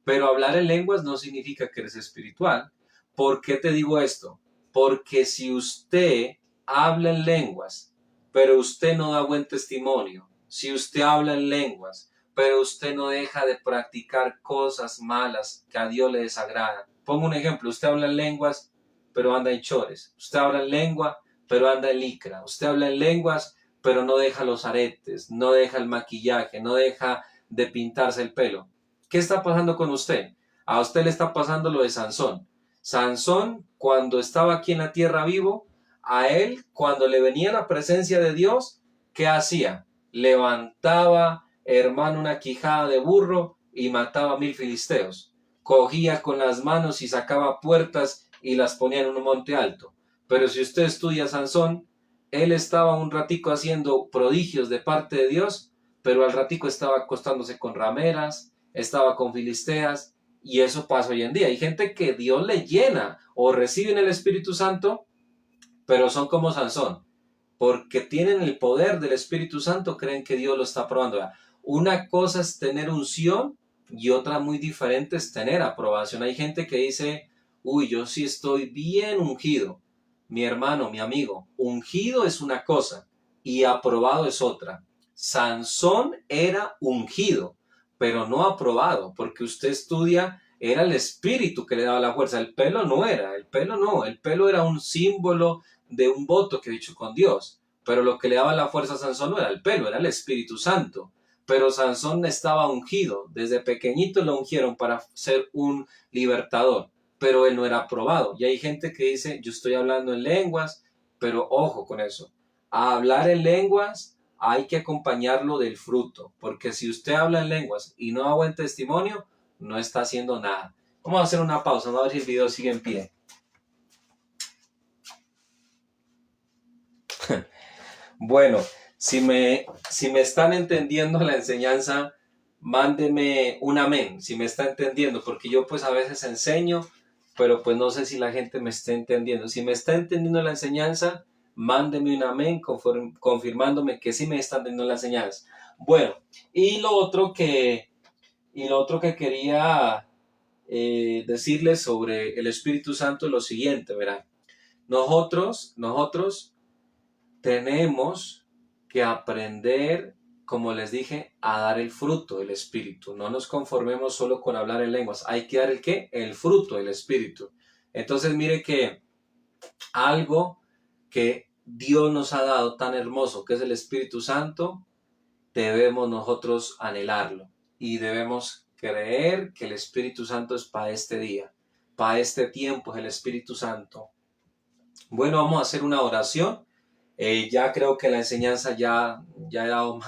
Pero hablar en lenguas no significa que eres espiritual. ¿Por qué te digo esto? Porque si usted habla en lenguas, pero usted no da buen testimonio, si usted habla en lenguas, pero usted no deja de practicar cosas malas que a Dios le desagradan. Pongo un ejemplo, usted habla en lenguas, pero anda en chores. Usted habla en lengua, pero anda en licra. Usted habla en lenguas, pero no deja los aretes, no deja el maquillaje, no deja de pintarse el pelo. ¿Qué está pasando con usted? A usted le está pasando lo de Sansón. Sansón, cuando estaba aquí en la tierra vivo, a él, cuando le venía la presencia de Dios, ¿qué hacía? Levantaba, hermano, una quijada de burro y mataba 1000 filisteos. Cogía con las manos y sacaba puertas y las ponía en un monte alto. Pero si usted estudia a Sansón, él estaba un ratico haciendo prodigios de parte de Dios, pero al ratico estaba acostándose con rameras, estaba con filisteas, y eso pasa hoy en día. Hay gente que Dios le llena o reciben el Espíritu Santo, pero son como Sansón, porque tienen el poder del Espíritu Santo, creen que Dios lo está probando. Una cosa es tener unción y otra muy diferente es tener aprobación. Hay gente que dice, uy, yo sí estoy bien ungido. Mi hermano, mi amigo, ungido es una cosa y aprobado es otra. Sansón era ungido, pero no aprobado, porque usted estudia, era el espíritu que le daba la fuerza, el pelo no era, el pelo no, el pelo era un símbolo de un voto que he hecho con Dios, pero lo que le daba la fuerza a Sansón no era el pelo, era el Espíritu Santo. Pero Sansón estaba ungido, desde pequeñito lo ungieron para ser un libertador, pero él no era aprobado. Y hay gente que dice, yo estoy hablando en lenguas, pero ojo con eso, a hablar en lenguas hay que acompañarlo del fruto, porque si usted habla en lenguas y no da buen testimonio, no está haciendo nada. Vamos a hacer una pausa, vamos a ver si el video sigue en pie. Bueno, si me están entendiendo la enseñanza, mándeme un amén, si me está entendiendo, porque yo pues a veces enseño, pero pues no sé si la gente me está entendiendo. Si me está entendiendo la enseñanza, mándeme un amén confirmándome que sí me está entendiendo la enseñanza. Bueno, y lo otro que, y lo otro que quería decirles sobre el Espíritu Santo es lo siguiente, verán. Nosotros tenemos que aprender, como les dije, a dar el fruto del Espíritu. No nos conformemos solo con hablar en lenguas. Hay que dar el ¿qué? El fruto del Espíritu. Entonces, mire que algo que Dios nos ha dado tan hermoso, que es el Espíritu Santo, debemos nosotros anhelarlo y debemos creer que el Espíritu Santo es para este día, para este tiempo es el Espíritu Santo. Bueno, vamos a hacer una oración. Ya creo que la enseñanza ya he dado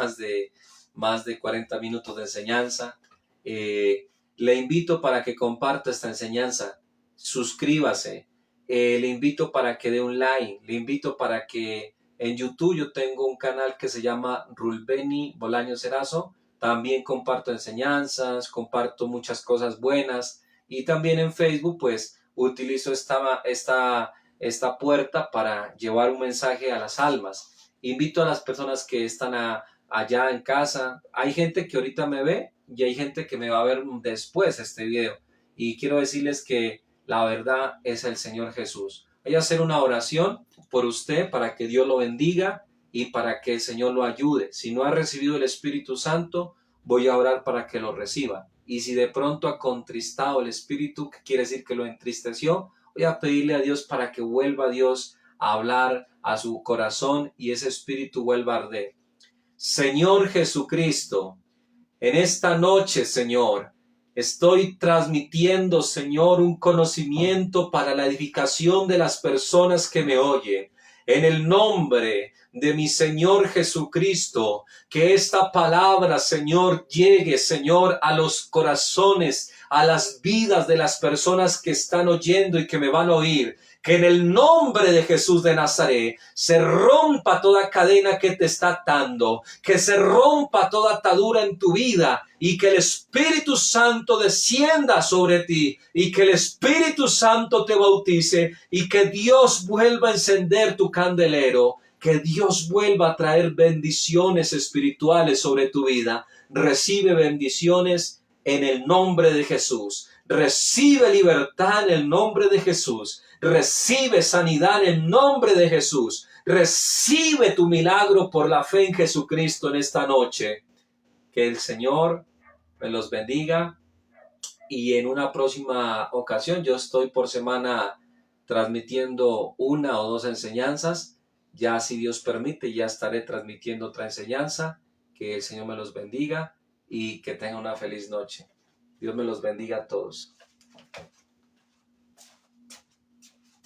más de 40 minutos de enseñanza. Le invito para que comparta esta enseñanza. Suscríbase. Le invito para que dé un like. Le invito para que en YouTube yo tengo un canal que se llama Rulbeni Bolaños Erazo. También comparto enseñanzas, comparto muchas cosas buenas. Y también en Facebook pues utilizo esta puerta para llevar un mensaje a las almas. Invito a las personas que están allá en casa. Hay gente que ahorita me ve y hay gente que me va a ver después este video. Y quiero decirles que la verdad es el Señor Jesús. Voy a hacer una oración por usted para que Dios lo bendiga y para que el Señor lo ayude. Si no ha recibido el Espíritu Santo, voy a orar para que lo reciba. Y si de pronto ha contristado el Espíritu, que quiere decir que lo entristeció, voy a pedirle a Dios para que vuelva Dios a hablar a su corazón y ese espíritu vuelva a arder. Señor Jesucristo, en esta noche, Señor, estoy transmitiendo, Señor, un conocimiento para la edificación de las personas que me oyen. En el nombre de mi Señor Jesucristo, que esta palabra, Señor, llegue, Señor, a los corazones, a las vidas de las personas que están oyendo y que me van a oír. Que en el nombre de Jesús de Nazaret se rompa toda cadena que te está atando, que se rompa toda atadura en tu vida y que el Espíritu Santo descienda sobre ti y que el Espíritu Santo te bautice y que Dios vuelva a encender tu candelero, que Dios vuelva a traer bendiciones espirituales sobre tu vida. Recibe bendiciones en el nombre de Jesús. Recibe libertad en el nombre de Jesús. Recibe sanidad en el nombre de Jesús. Recibe tu milagro por la fe en Jesucristo en esta noche. Que el Señor me los bendiga y en una próxima ocasión, yo estoy por semana transmitiendo una o dos enseñanzas. Ya si Dios permite, ya estaré transmitiendo otra enseñanza. Que el Señor me los bendiga y que tenga una feliz noche. Dios me los bendiga a todos.